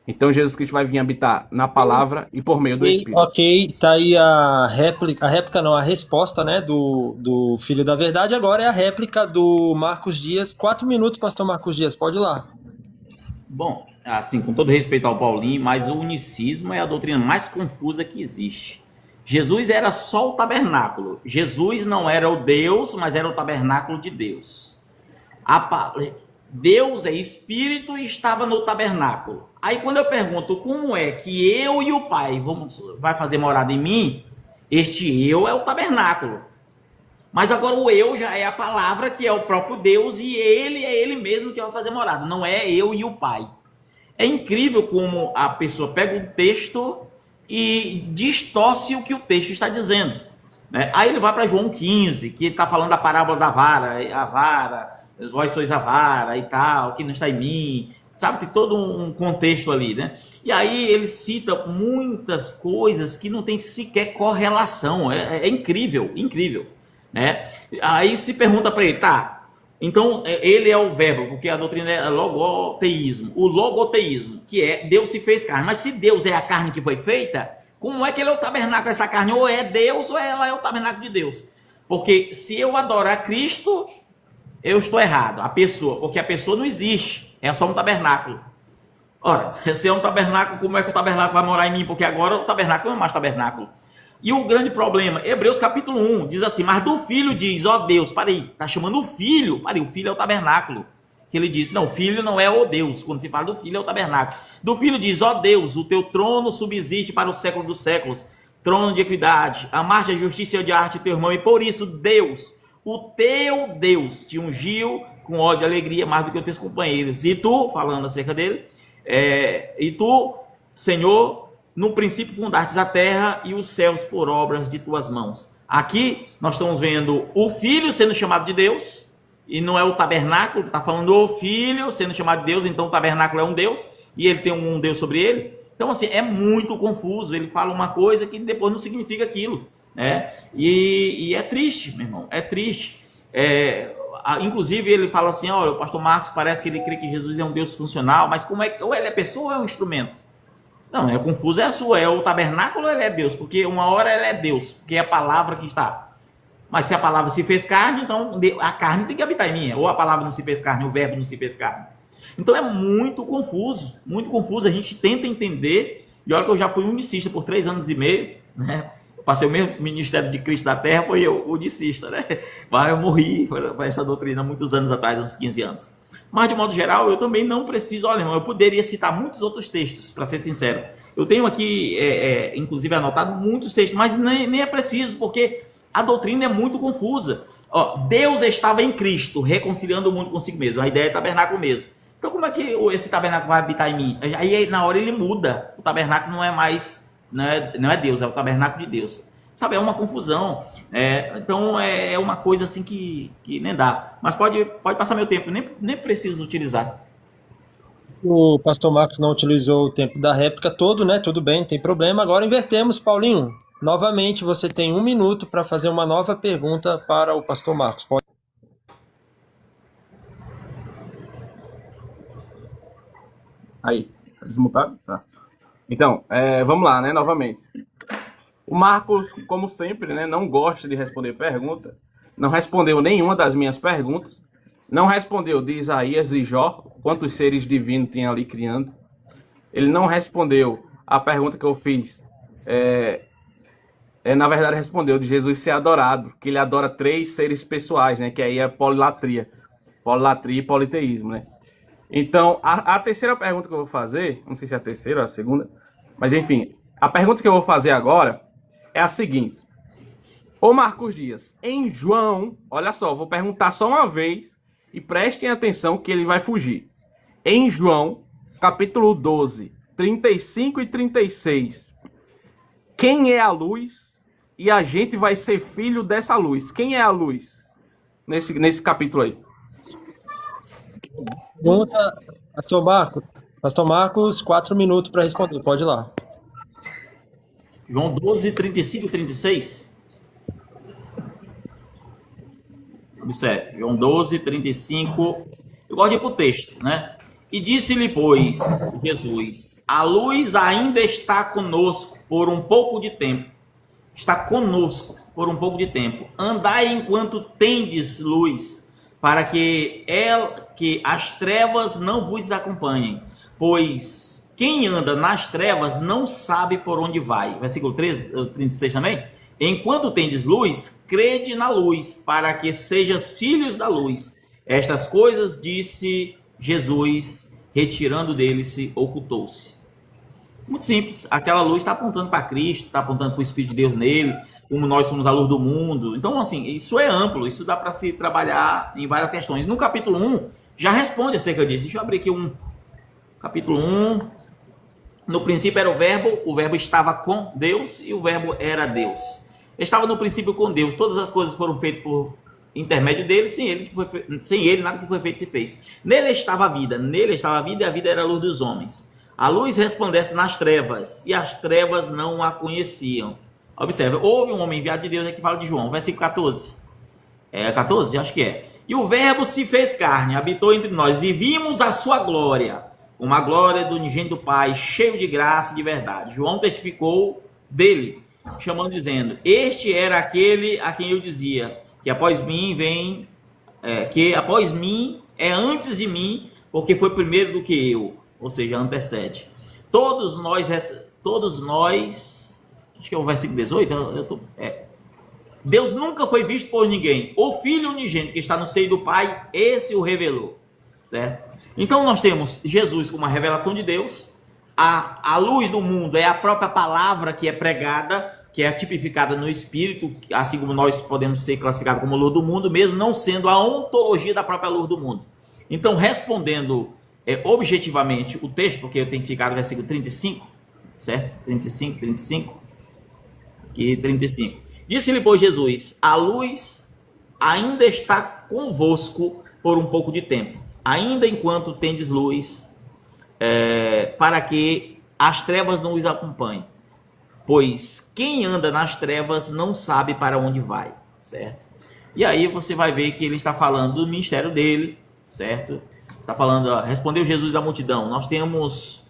Então Jesus Cristo vai vir habitar na palavra e por meio do Espírito. Ok, tá aí a réplica não, a resposta, né, do Filho da Verdade. Agora é a réplica do Marcos Dias. 4 minutos, pastor Marcos Dias, pode ir lá. Bom, assim, com todo respeito ao Paulinho, mas o unicismo é a doutrina mais confusa que existe. Jesus era só o tabernáculo. Jesus não era o Deus, mas era o tabernáculo de Deus. Deus é espírito e estava no tabernáculo. Aí quando eu pergunto como é que eu e o Pai vai fazer morada em mim, este eu é o tabernáculo. Mas agora o eu já é a palavra, que é o próprio Deus, e ele é ele mesmo que vai fazer morada. Não é eu e o Pai. É incrível como a pessoa pega o texto e distorce o que o texto está dizendo, né? Aí ele vai para João 15, que ele está falando da parábola da vara, a vara, vós sois a vara e tal, que não está em mim. Sabe, tem todo um contexto ali, né? E aí ele cita muitas coisas que não tem sequer correlação. É incrível, incrível, né? Aí se pergunta para ele, tá, então ele é o verbo, porque a doutrina é logoteísmo. O logoteísmo, que é Deus se fez carne. Mas se Deus é a carne que foi feita, como é que ele é o tabernáculo dessa carne? Ou é Deus ou ela é o tabernáculo de Deus. Porque se eu adorar Cristo, eu estou errado. A pessoa, porque a pessoa não existe. É só um tabernáculo. Ora, se é um tabernáculo, como é que o tabernáculo vai morar em mim? Porque agora o tabernáculo não é mais tabernáculo. E o grande problema, Hebreus capítulo 1, diz assim, mas do filho diz, ó Deus, parei, tá chamando o filho, o filho é o tabernáculo. Que ele diz, não, o filho não é o Deus, quando se fala do filho é o tabernáculo. Do filho diz, ó Deus, o teu trono subsiste para o século dos séculos, trono de equidade, amaste a justiça e odiaste teu irmão, e por isso Deus, o teu Deus te ungiu com ódio e alegria mais do que os teus companheiros. E tu, falando acerca dele, e tu, Senhor, no princípio fundastes a terra e os céus por obras de tuas mãos. Aqui nós estamos vendo o Filho sendo chamado de Deus, e não é o tabernáculo, está falando o Filho sendo chamado de Deus, então o tabernáculo é um Deus, e ele tem um Deus sobre ele. Então, assim, é muito confuso, ele fala uma coisa que depois não significa aquilo, né? E é triste, meu irmão, é triste. Inclusive, ele fala assim, olha, o pastor Marcos parece que ele crê que Jesus é um Deus funcional, mas como é que, ou ele é pessoa ou é um instrumento? Não, é confuso, é a sua, é o tabernáculo ou ele é Deus? Porque uma hora ele é Deus, porque é a palavra que está. Mas se a palavra se fez carne, então a carne tem que habitar em mim. Ou a palavra não se fez carne, o verbo não se fez carne. Então é muito confuso, muito confuso. A gente tenta entender, e olha que eu já fui unicista por 3 anos e meio, né? Passei o mesmo ministério de Cristo da Terra, foi eu, unicista, né? Mas eu morri para essa doutrina muitos anos atrás, uns 15 anos. Mas, de modo geral, eu também não preciso... Olha, irmão, eu poderia citar muitos outros textos, para ser sincero. Eu tenho aqui, inclusive, anotado muitos textos, mas nem é preciso, porque a doutrina é muito confusa. Ó, Deus estava em Cristo, reconciliando o mundo consigo mesmo. A ideia é tabernáculo mesmo. Então, como é que esse tabernáculo vai habitar em mim? Aí, na hora, ele muda. O tabernáculo não é mais... Não é Deus, é o tabernáculo de Deus. Sabe, é uma confusão. Então, é uma coisa assim que nem dá. Mas pode passar meu tempo, nem preciso utilizar. O pastor Marcos não utilizou o tempo da réplica todo, né? Tudo bem, não tem problema. Agora invertemos, Paulinho. Novamente, você tem 1 minuto para fazer uma nova pergunta para o pastor Marcos. Pode... Aí, tá desmutado? Tá. Então, vamos lá, né? Novamente. O Marcos, como sempre, né, não gosta de responder pergunta. Não respondeu nenhuma das minhas perguntas. Não respondeu de Isaías e Jó, quantos seres divinos tem ali criando. Ele não respondeu a pergunta que eu fiz. Na verdade, respondeu de Jesus ser adorado, que ele adora 3 seres pessoais, né? Que aí é polilatria. Polilatria e politeísmo, né? Então, a terceira pergunta que eu vou fazer, não sei se é a terceira ou a segunda, mas enfim, a pergunta que eu vou fazer agora é a seguinte. Ô Marcos Dias, em João, olha só, vou perguntar só uma vez e prestem atenção que ele vai fugir. Em João, capítulo 12, 35 e 36, quem é a luz e a gente vai ser filho dessa luz? Quem é a luz nesse capítulo aí? Pergunta, pastor Marcos. Pastor Marcos, 4 minutos para responder. Pode ir lá. João 12, 35 e 36. Observe, João 12, 35. Eu gosto de ir para o texto, né? E disse-lhe, pois, Jesus, a luz ainda está conosco por um pouco de tempo. Está conosco por um pouco de tempo. Andai enquanto tendes luz, para que as trevas não vos acompanhem. Pois quem anda nas trevas não sabe por onde vai. Versículo 36 também. Enquanto tendes luz, crede na luz, para que sejas filhos da luz. Estas coisas disse Jesus, retirando dele, se ocultou-se. Muito simples. Aquela luz está apontando para Cristo, está apontando para o Espírito de Deus nele, como nós somos a luz do mundo. Então, assim, isso é amplo, isso dá para se trabalhar em várias questões. No capítulo 1, já responde acerca disso. Deixa eu abrir aqui capítulo 1. No princípio era o verbo estava com Deus e o verbo era Deus. Estava no princípio com Deus, todas as coisas foram feitas por intermédio dele, sem ele nada que foi feito se fez. Nele estava a vida e a vida era a luz dos homens. A luz resplandece nas trevas e as trevas não a conheciam. Observe, houve um homem enviado de Deus, aqui fala de João, versículo 14. 14? Acho que é. E o verbo se fez carne, habitou entre nós, e vimos a sua glória, como a glória do unigênito do Pai, cheio de graça e de verdade. João testificou dele, chamando, dizendo, este era aquele a quem eu dizia, que após mim é antes de mim, porque foi primeiro do que eu, ou seja, antecede. Todos nós, acho que é o versículo 18, Deus nunca foi visto por ninguém. O Filho unigênito que está no seio do Pai, esse o revelou. Certo? Então nós temos Jesus como uma revelação de Deus. A luz do mundo é a própria palavra que é pregada. que é tipificada no espírito, assim como nós podemos ser classificados como luz do mundo, mesmo não sendo a ontologia da própria luz do mundo. Então, respondendo objetivamente o texto, porque eu tenho que ficar no versículo 35, certo? 35. Aqui, 35. Disse-lhe, pois, Jesus: a luz ainda está convosco por um pouco de tempo, ainda enquanto tendes luz, para que as trevas não os acompanhem. Pois quem anda nas trevas não sabe para onde vai, certo? E aí você vai ver que ele está falando do ministério dele, certo? Está falando, respondeu Jesus à multidão: nós temos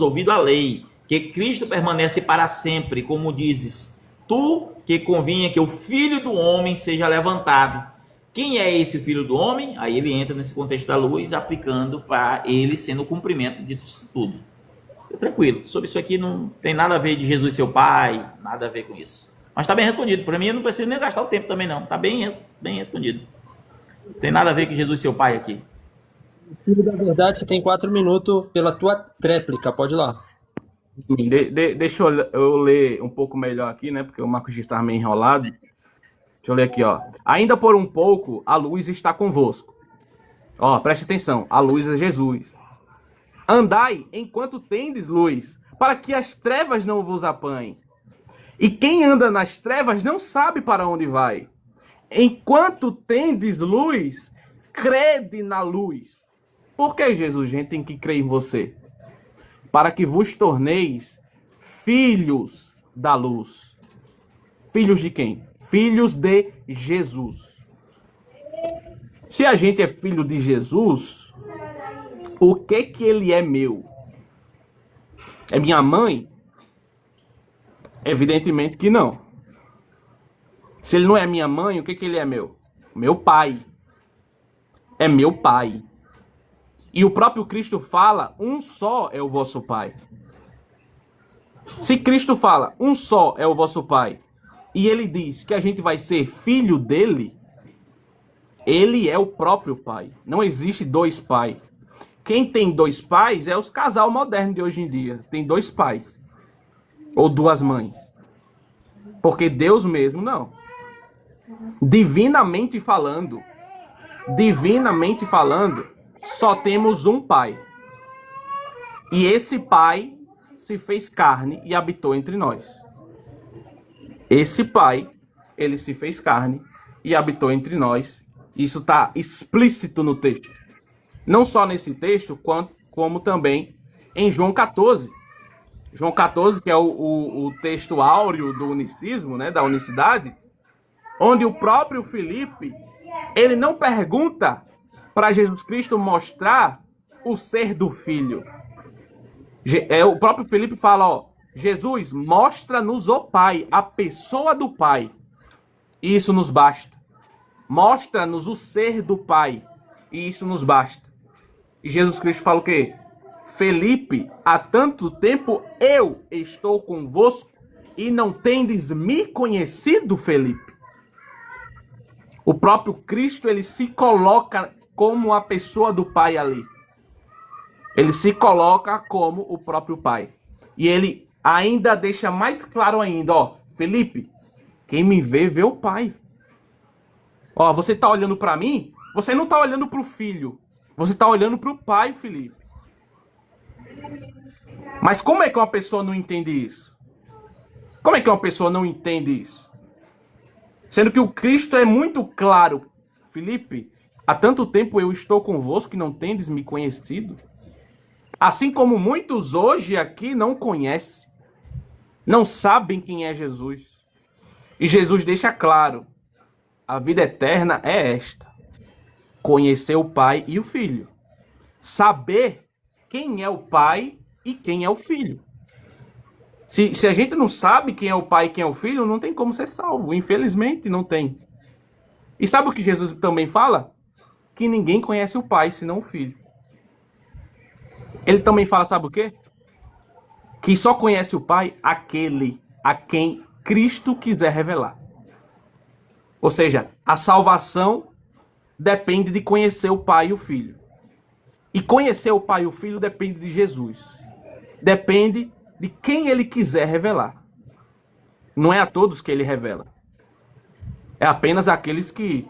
ouvido a lei, que Cristo permanece para sempre, como dizes tu, que convinha que o Filho do Homem seja levantado. Quem é esse Filho do Homem? Aí ele entra nesse contexto da luz, aplicando para ele sendo o cumprimento disso tudo. Tranquilo, sobre isso aqui não tem nada a ver de Jesus seu pai, nada a ver com isso. Mas está bem respondido. Para mim, eu não preciso nem gastar o tempo também, não. Está bem respondido. Não tem nada a ver com Jesus seu pai aqui. Filho da verdade, você tem 4 minutos pela tua tréplica, pode ir lá. Deixa eu ler um pouco melhor aqui, né? Porque o Marcos já está meio enrolado. Deixa eu ler aqui, ó. Ainda por um pouco, a luz está convosco. Ó, preste atenção. A luz é Jesus. Andai enquanto tendes luz, para que as trevas não vos apanhem. E quem anda nas trevas não sabe para onde vai. Enquanto tendes luz, crede na luz. Por que, Jesus, gente, tem que crer em você? Para que vos torneis filhos da luz. Filhos de quem? Filhos de Jesus. Se a gente é filho de Jesus, o que ele é meu? É minha mãe? Evidentemente que não. Se ele não é minha mãe, o que ele é meu? Meu pai. É meu pai. E o próprio Cristo fala, um só é o vosso pai. Se Cristo fala, um só é o vosso pai, e ele diz que a gente vai ser filho dele, ele é o próprio pai. Não existe dois pais. Quem tem dois pais é os casal moderno de hoje em dia. Tem dois pais. Ou duas mães. Porque Deus mesmo não. Divinamente falando, só temos um pai. E esse pai se fez carne e habitou entre nós. Esse pai, ele se fez carne e habitou entre nós. Isso está explícito no texto. Não só nesse texto, como também em João 14. João 14, que é o texto áureo do unicismo, né, da unicidade, onde o próprio Filipe, ele não pergunta para Jesus Cristo mostrar o ser do Filho. O próprio Filipe fala, ó, Jesus, mostra-nos o Pai, a pessoa do Pai. E isso nos basta. Mostra-nos o ser do Pai. E isso nos basta. E Jesus Cristo fala o quê? Felipe, há tanto tempo eu estou convosco e não tendes me conhecido, Felipe. O próprio Cristo, ele se coloca como a pessoa do Pai ali. Ele se coloca como o próprio Pai. E ele ainda deixa mais claro ainda, ó, Felipe, quem me vê, vê o Pai. Ó, você tá olhando para mim, você não tá olhando para o Filho. Você tá olhando para o Pai, Felipe. Mas como é que uma pessoa não entende isso? Como é que uma pessoa não entende isso? Sendo que o Cristo é muito claro. Felipe, há tanto tempo eu estou convosco que não tendes me conhecido. Assim como muitos hoje aqui não conhecem. Não sabem quem é Jesus. E Jesus deixa claro. A vida eterna é esta. Conhecer o Pai e o Filho. Saber quem é o Pai e quem é o Filho. Se a gente não sabe quem é o Pai e quem é o Filho, não tem como ser salvo. Infelizmente, não tem. E sabe o que Jesus também fala? Que ninguém conhece o Pai, senão o Filho. Ele também fala, sabe o quê? Que só conhece o Pai aquele a quem Cristo quiser revelar. Ou seja, a salvação depende de conhecer o Pai e o Filho. E conhecer o Pai e o Filho depende de Jesus. Depende de quem ele quiser revelar. Não é a todos que ele revela. É apenas aqueles que,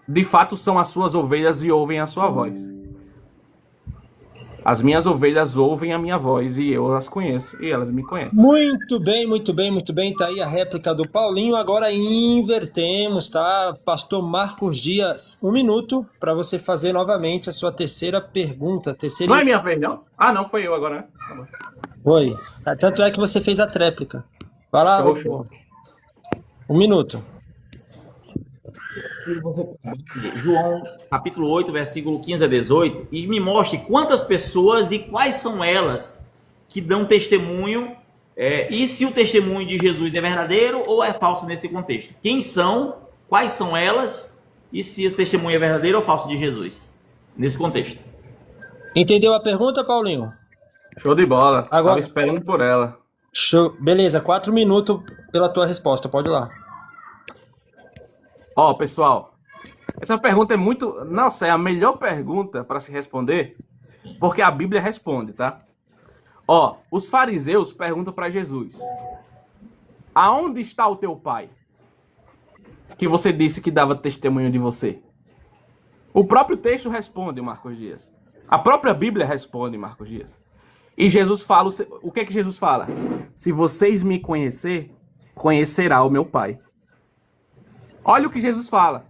de fato, são as suas ovelhas e ouvem a sua voz. As minhas ovelhas ouvem a minha voz e eu as conheço e elas me conhecem. Muito bem, muito bem, muito bem. Tá aí a réplica do Paulinho. Agora invertemos, tá? Pastor Marcos Dias, 1 minuto para você fazer novamente a sua terceira pergunta. Não é minha vez, não? Ah, não, foi eu agora, né? Tá bom. Foi. Tanto é que você fez a tréplica. Vai lá, Show. 1 minuto. João, capítulo 8, versículo 15 a 18, e me mostre quantas pessoas e quais são elas que dão testemunho, e se o testemunho de Jesus é verdadeiro ou é falso nesse contexto. Quem são, quais são elas, e se o testemunho é verdadeiro ou falso de Jesus, nesse contexto. Entendeu a pergunta, Paulinho? Show de bola. Agora... Tava esperando por ela. Show. Beleza, 4 minutos pela tua resposta, pode ir lá. Ó, pessoal, essa pergunta é muito... Nossa, é a melhor pergunta para se responder, porque a Bíblia responde, tá? Ó, os fariseus perguntam para Jesus: aonde está o teu pai? Que você disse que dava testemunho de você. O próprio texto responde, Marcos Dias. A própria Bíblia responde, Marcos Dias. E Jesus fala... O que é que Jesus fala? Se vocês me conhecer, conhecerá o meu pai. Olha o que Jesus fala.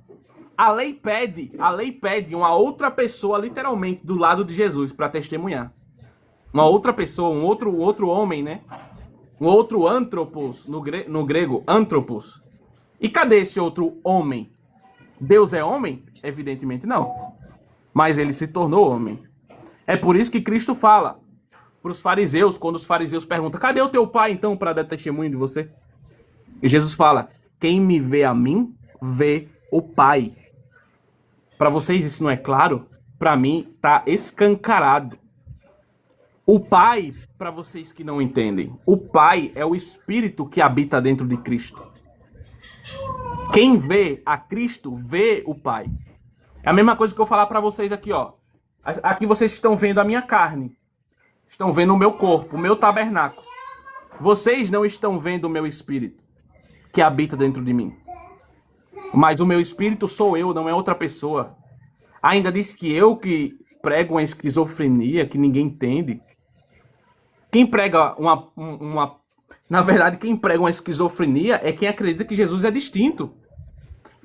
A lei pede uma outra pessoa, literalmente, do lado de Jesus para testemunhar. Uma outra pessoa, um outro homem, né? Um outro antropos, no grego, antropos. E cadê esse outro homem? Deus é homem? Evidentemente não. Mas ele se tornou homem. É por isso que Cristo fala para os fariseus, quando os fariseus perguntam: cadê o teu pai, então, para dar testemunho de você? E Jesus fala: quem me vê a mim, vê o Pai. Para vocês isso não é claro? Para mim tá escancarado. O Pai, para vocês que não entendem, o Pai é o Espírito que habita dentro de Cristo. Quem vê a Cristo, vê o Pai. É a mesma coisa que eu falar para vocês aqui, ó. Aqui vocês estão vendo a minha carne. Estão vendo o meu corpo, o meu tabernáculo. Vocês não estão vendo o meu Espírito que habita dentro de mim. Mas o meu espírito sou eu, não é outra pessoa. Ainda diz que eu que prego uma esquizofrenia que ninguém entende. Quem prega Na verdade, quem prega uma esquizofrenia é quem acredita que Jesus é distinto.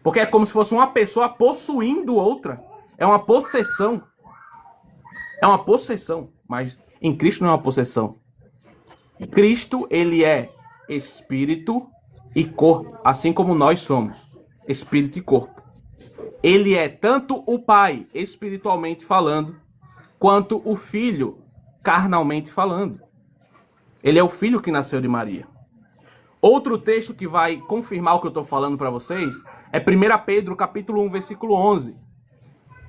Porque é como se fosse uma pessoa possuindo outra. É uma possessão. É uma possessão. Mas em Cristo não é uma possessão. Cristo, ele é espírito e corpo, assim como nós somos, espírito e corpo. Ele é tanto o Pai, espiritualmente falando, quanto o Filho, carnalmente falando. Ele é o Filho que nasceu de Maria. Outro texto que vai confirmar o que eu estou falando para vocês é 1 Pedro, capítulo 1, versículo 11.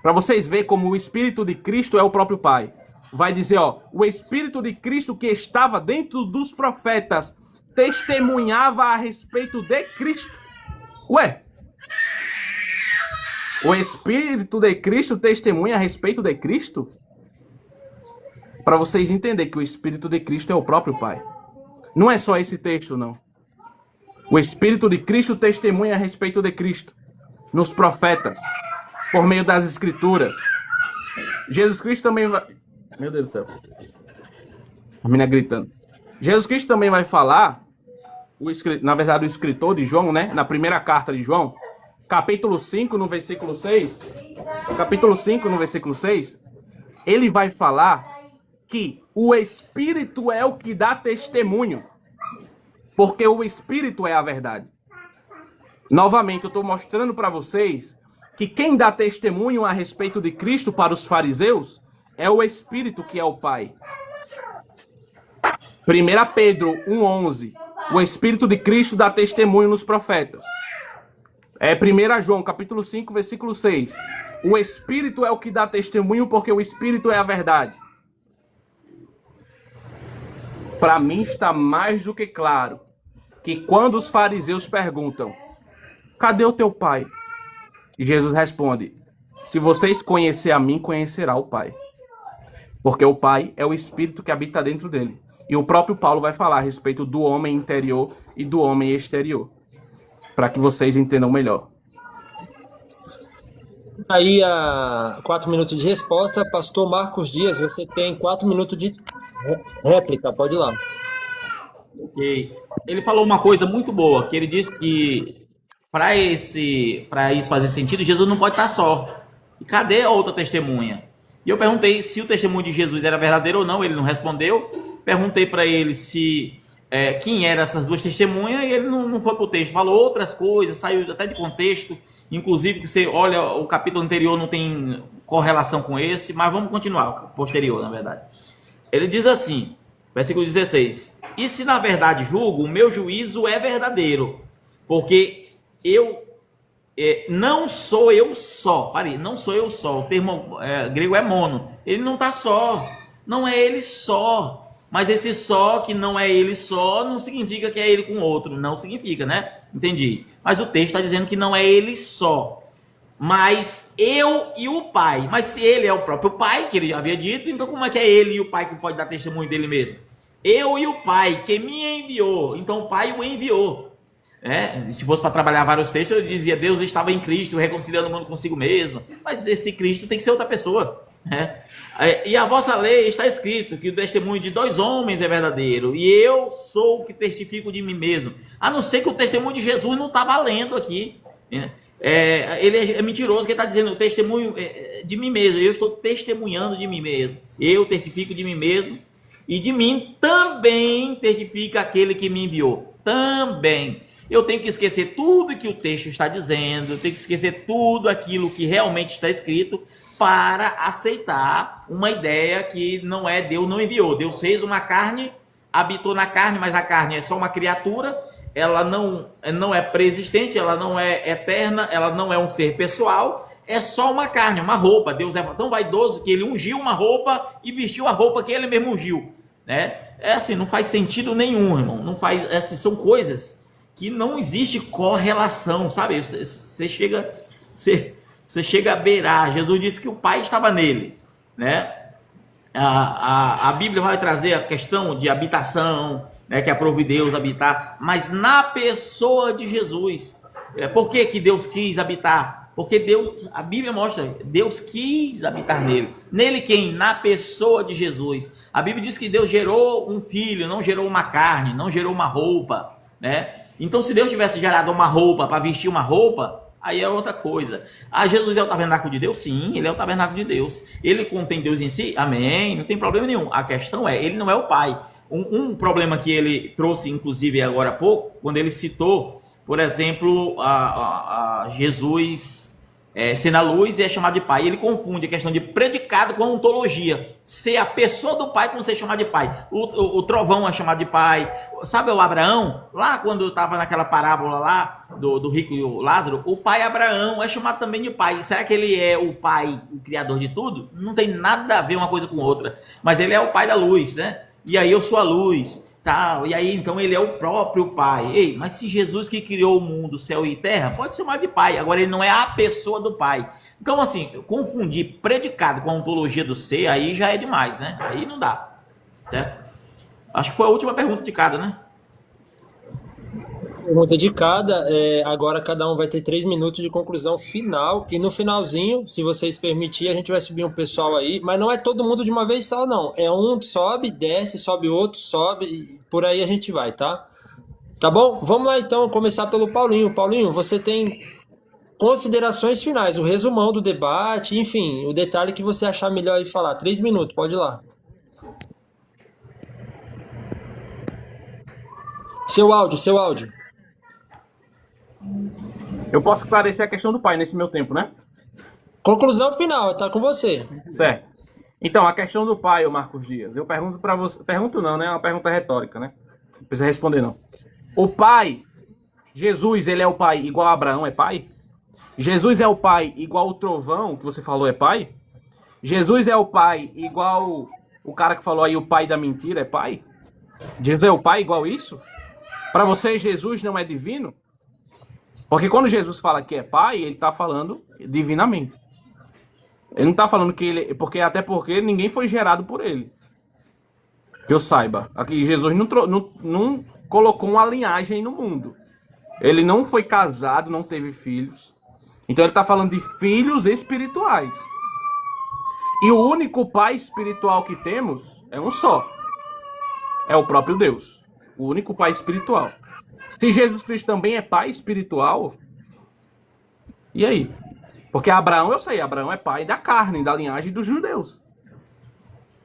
Para vocês verem como o Espírito de Cristo é o próprio Pai. Vai dizer, ó, o Espírito de Cristo que estava dentro dos profetas testemunhava a respeito de Cristo. Ué, o Espírito de Cristo testemunha a respeito de Cristo? Para vocês entenderem que o Espírito de Cristo é o próprio Pai. Não é só esse texto, não. O Espírito de Cristo testemunha a respeito de Cristo nos profetas, por meio das Escrituras. Jesus Cristo também vai... Meu Deus do céu. A menina gritando. Jesus Cristo também vai falar, na verdade o escritor de João, né? Na primeira carta de João, capítulo 5, no versículo 6. Capítulo 5, no versículo 6. Ele vai falar que o Espírito é o que dá testemunho. Porque o Espírito é a verdade. Novamente, eu estou mostrando para vocês que quem dá testemunho a respeito de Cristo para os fariseus é o Espírito que é o Pai. 1 Pedro 1,11. O Espírito de Cristo dá testemunho nos profetas. 1 João, capítulo 5, versículo 6. O Espírito é o que dá testemunho porque o Espírito é a verdade. Para mim está mais do que claro que quando os fariseus perguntam: cadê o teu pai? E Jesus responde: se vocês conhecerem a mim, conhecerá o Pai. Porque o Pai é o Espírito que habita dentro dele. E o próprio Paulo vai falar a respeito do homem interior e do homem exterior, para que vocês entendam melhor. Aí, 4 minutos de resposta. Pastor Marcos Dias, você tem 4 minutos de réplica. Pode ir lá. Ok. Ele falou uma coisa muito boa, que ele disse que para isso fazer sentido, Jesus não pode estar só. E cadê a outra testemunha? E eu perguntei se o testemunho de Jesus era verdadeiro ou não, ele não respondeu. Perguntei para ele se quem eram essas duas testemunhas, e ele não foi para o texto. Falou outras coisas, saiu até de contexto. Inclusive, que você olha, o capítulo anterior não tem correlação com esse, mas vamos continuar, o posterior, na verdade. Ele diz assim, versículo 16: e se na verdade julgo, o meu juízo é verdadeiro, porque não sou eu só, não sou eu só, o termo grego é mono, ele não está só, não é ele só, mas esse só que não é ele só, não significa que é ele com outro, não significa, né? Entendi. Mas o texto está dizendo que não é ele só, mas eu e o Pai. Mas se ele é o próprio Pai, que ele já havia dito, então como é que é ele e o Pai que pode dar testemunho dele mesmo? Eu e o Pai que me enviou, então o Pai o enviou. Se fosse para trabalhar vários textos, eu dizia Deus estava em Cristo, reconciliando o mundo consigo mesmo. Mas esse Cristo tem que ser outra pessoa, né? E a vossa lei está escrito que o testemunho de 2 homens é verdadeiro, e eu sou o que testifico de mim mesmo. A não ser que o testemunho de Jesus não está valendo aqui, né? Ele é mentiroso, que ele está dizendo o testemunho de mim mesmo. Eu estou testemunhando de mim mesmo, eu testifico de mim mesmo, e de mim também testifica aquele que me enviou. Também. Eu tenho que esquecer tudo que o texto está dizendo, eu tenho que esquecer tudo aquilo que realmente está escrito para aceitar uma ideia que não é Deus não enviou. Deus fez uma carne, habitou na carne, mas a carne é só uma criatura, ela não é preexistente, ela não é eterna, ela não é um ser pessoal, é só uma carne, uma roupa. Deus é tão vaidoso que ele ungiu uma roupa e vestiu a roupa que ele mesmo ungiu, né? Assim, não faz sentido nenhum, irmão. Não faz, são coisas que não existe correlação, sabe? Você chega a beirar. Jesus disse que o Pai estava nele, né? A Bíblia vai trazer a questão de habitação, né? Que aprove Deus habitar, mas na pessoa de Jesus. Por que Deus quis habitar? Porque Deus, a Bíblia mostra, Deus quis habitar nele. Nele quem? Na pessoa de Jesus. A Bíblia diz que Deus gerou um filho, não gerou uma carne, não gerou uma roupa, né? Então, se Deus tivesse gerado uma roupa para vestir uma roupa, aí é outra coisa. Jesus é o tabernáculo de Deus? Sim, ele é o tabernáculo de Deus. Ele contém Deus em si? Amém, não tem problema nenhum. A questão é, ele não é o Pai. Um problema que ele trouxe, inclusive, agora há pouco, quando ele citou, por exemplo, a Jesus ser na luz e é chamado de Pai. Ele confunde a questão de predicado com a ontologia. Ser a pessoa do Pai com ser chamado de Pai. O trovão é chamado de Pai. Sabe o Abraão? Lá quando estava naquela parábola lá do rico e o Lázaro, o pai Abraão é chamado também de Pai. Será que ele é o Pai, o Criador de tudo? Não tem nada a ver uma coisa com outra. Mas ele é o Pai da luz, né? E aí eu sou a luz. Tal, e aí então ele é o próprio Pai. Ei, mas se Jesus que criou o mundo, céu e terra, pode ser chamado de Pai. Agora ele não é a pessoa do Pai. Então assim, confundir predicado com a ontologia do ser, aí já é demais, né? Aí não dá, certo? Acho que foi a última pergunta de cada, né? Pergunta de cada. Agora cada um vai ter 3 minutos de conclusão final. E no finalzinho, se vocês permitirem, a gente vai subir um pessoal aí. Mas não é todo mundo de uma vez só, não. É um sobe, desce, sobe outro, sobe. E por aí a gente vai, tá? Tá bom? Vamos lá então, começar pelo Paulinho. Paulinho, você tem considerações finais, o resumão do debate, enfim, o detalhe que você achar melhor aí falar. 3 minutos, pode ir lá. Seu áudio. Eu posso esclarecer a questão do Pai nesse meu tempo, né? Conclusão final, tá com você. Certo. Então, a questão do Pai, ô Marcos Dias, eu pergunto para você... Pergunto não, né? É uma pergunta retórica, né? Não precisa responder, não. O Pai, Jesus, ele é o Pai igual a Abraão é Pai? Jesus é o Pai igual o trovão, que você falou, é Pai? Jesus é o Pai igual o cara que falou aí, o pai da mentira, é Pai? Jesus é o Pai igual isso? Para você, Jesus não é divino? Porque quando Jesus fala que é Pai, ele está falando divinamente. Ele não está falando que ele... Até porque ninguém foi gerado por ele. Que eu saiba. Aqui Jesus não colocou uma linhagem no mundo. Ele não foi casado, não teve filhos. Então ele está falando de filhos espirituais. E o único pai espiritual que temos é um só. É o próprio Deus. O único pai espiritual. Se Jesus Cristo também é pai espiritual, e aí? Porque Abraão, eu sei, Abraão é pai da carne, da linhagem dos judeus.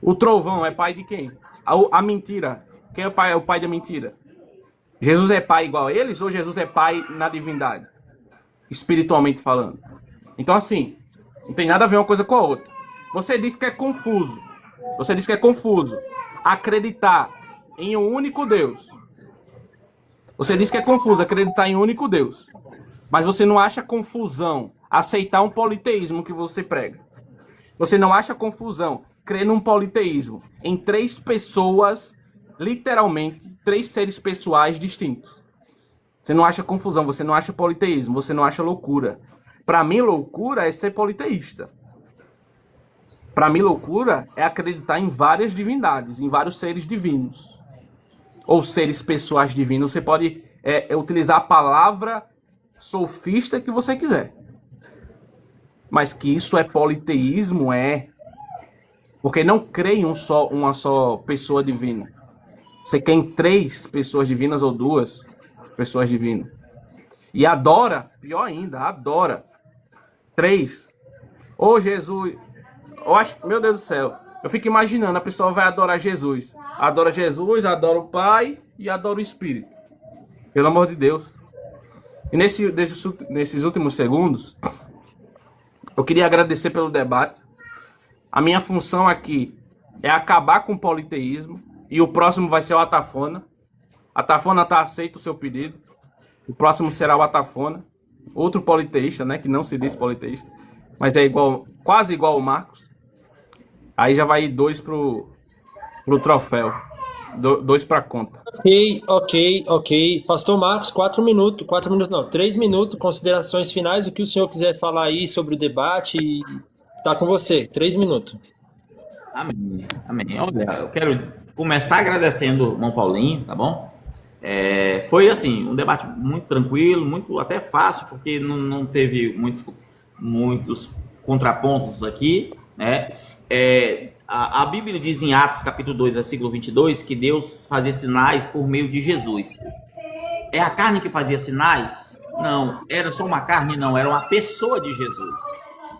O trovão é pai de quem? A mentira. Quem é o pai da mentira? Jesus é pai igual a eles ou Jesus é pai na divindade? Espiritualmente falando. Então assim, não tem nada a ver uma coisa com a outra. Você disse que é confuso. Você disse que é confuso acreditar em um único Deus. Você disse que é confuso acreditar em um único Deus. Mas você não acha confusão aceitar um politeísmo que você prega. Você não acha confusão crer num politeísmo em 3 pessoas, literalmente, 3 seres pessoais distintos. Você não acha confusão, você não acha politeísmo, você não acha loucura. Para mim, loucura é ser politeísta. Para mim, loucura é acreditar em várias divindades, em vários seres divinos. Ou seres pessoais divinos. Você pode utilizar a palavra sofista que você quiser. Mas que isso é politeísmo, é. Porque não crê em uma só pessoa divina. Você quer em 3 pessoas divinas ou 2 pessoas divinas. E adora, pior ainda, adora 3. Ô Jesus, eu acho, meu Deus do céu, eu fico imaginando, a pessoa vai adorar Jesus. Adora Jesus, adora o Pai e adora o Espírito. Pelo amor de Deus. E nesses últimos segundos, eu queria agradecer pelo debate. A minha função aqui é acabar com o politeísmo. E o próximo vai ser o Atafona. A Atafona está aceito o seu pedido. O próximo será o Atafona. Outro politeísta, né? Que não se diz politeísta. Mas é quase igual ao Marcos. Aí já vai 2 pro troféu. 2 para conta. Ok. Pastor Marcos, 4 minutos. 4 minutos não, 3 minutos. Considerações finais. O que o senhor quiser falar aí sobre o debate. Tá com você. 3 minutos. Amém. Olha, eu quero começar agradecendo o irmão Paulinho, tá bom? Foi assim, um debate muito tranquilo, muito até fácil, porque não teve muitos contrapontos aqui, né? A Bíblia diz em Atos capítulo 2, versículo 22, que Deus fazia sinais por meio de Jesus. É a carne que fazia sinais? Não, era só uma carne? Não, era uma pessoa de Jesus.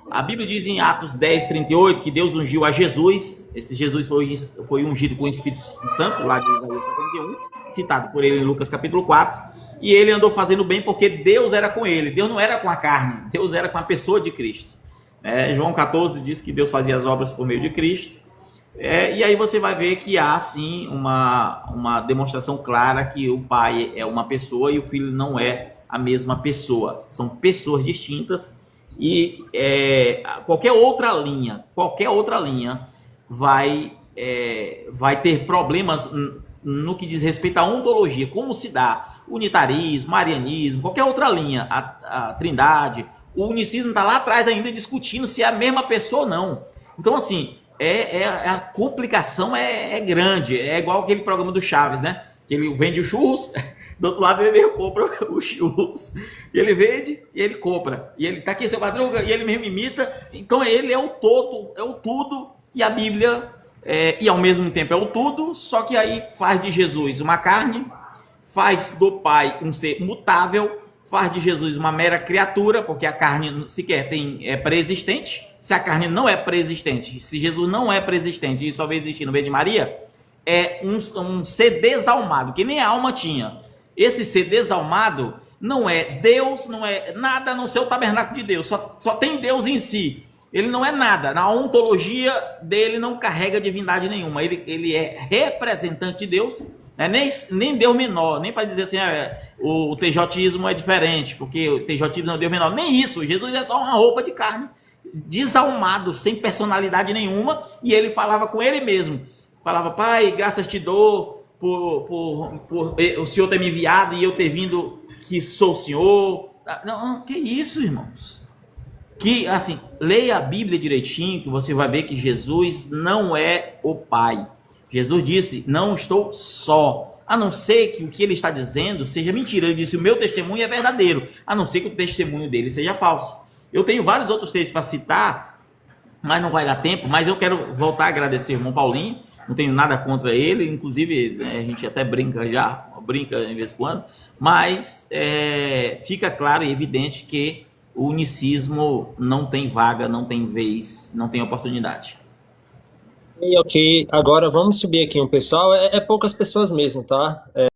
A Bíblia diz em Atos 10, 38, que Deus ungiu a Jesus. Esse Jesus foi ungido com o Espírito Santo, lá de Isaías 51, citado por ele em Lucas capítulo 4. E ele andou fazendo bem porque Deus era com ele. Deus não era com a carne, Deus era com a pessoa de Cristo. João 14 diz que Deus fazia as obras por meio de Cristo. E aí você vai ver que há, sim, uma demonstração clara que o Pai é uma pessoa e o Filho não é a mesma pessoa. São pessoas distintas. E qualquer outra linha vai ter problemas no que diz respeito à ontologia, como se dá unitarismo, marianismo, qualquer outra linha, a trindade, o unicismo está lá atrás ainda discutindo se é a mesma pessoa ou não. Então, assim, a complicação é grande, é igual aquele programa do Chaves, né? Que ele vende os churros, do outro lado ele compra os churros, e ele vende e ele compra, e ele tá aqui seu Madruga, e ele mesmo imita. Então ele é o todo, é o tudo, e a Bíblia e ao mesmo tempo é o tudo, só que aí faz de Jesus uma carne, faz do Pai um ser mutável, faz de Jesus uma mera criatura, porque a carne sequer é pré-existente. Se a carne não é pré-existente, se Jesus não é pré-existente e só veio existir no meio de Maria, é um ser desalmado, que nem a alma tinha. Esse ser desalmado não é Deus, não é nada a não ser o tabernáculo de Deus, só tem Deus em si. Ele não é nada, na ontologia dele não carrega divindade nenhuma, ele é representante de Deus, né? Nem Deus menor, nem para dizer assim, o TJismo é diferente, porque o TJismo não é Deus menor, nem isso. Jesus é só uma roupa de carne, desalmado, sem personalidade nenhuma, e ele falava com ele mesmo, falava: Pai, graças te dou por o Senhor ter me enviado e eu ter vindo, que sou o Senhor. Não, que isso, irmãos? Que, assim, leia a Bíblia direitinho, que você vai ver que Jesus não é o Pai. Jesus disse, não estou só, a não ser que o que ele está dizendo seja mentira. Ele disse, o meu testemunho é verdadeiro, a não ser que o testemunho dele seja falso. Eu tenho vários outros textos para citar, mas não vai dar tempo, mas eu quero voltar a agradecer o irmão Paulinho, não tenho nada contra ele, inclusive a gente até brinca em vez em quando, mas fica claro e evidente que o unicismo não tem vaga, não tem vez, não tem oportunidade. E ok, agora vamos subir aqui um pessoal, é poucas pessoas mesmo, tá?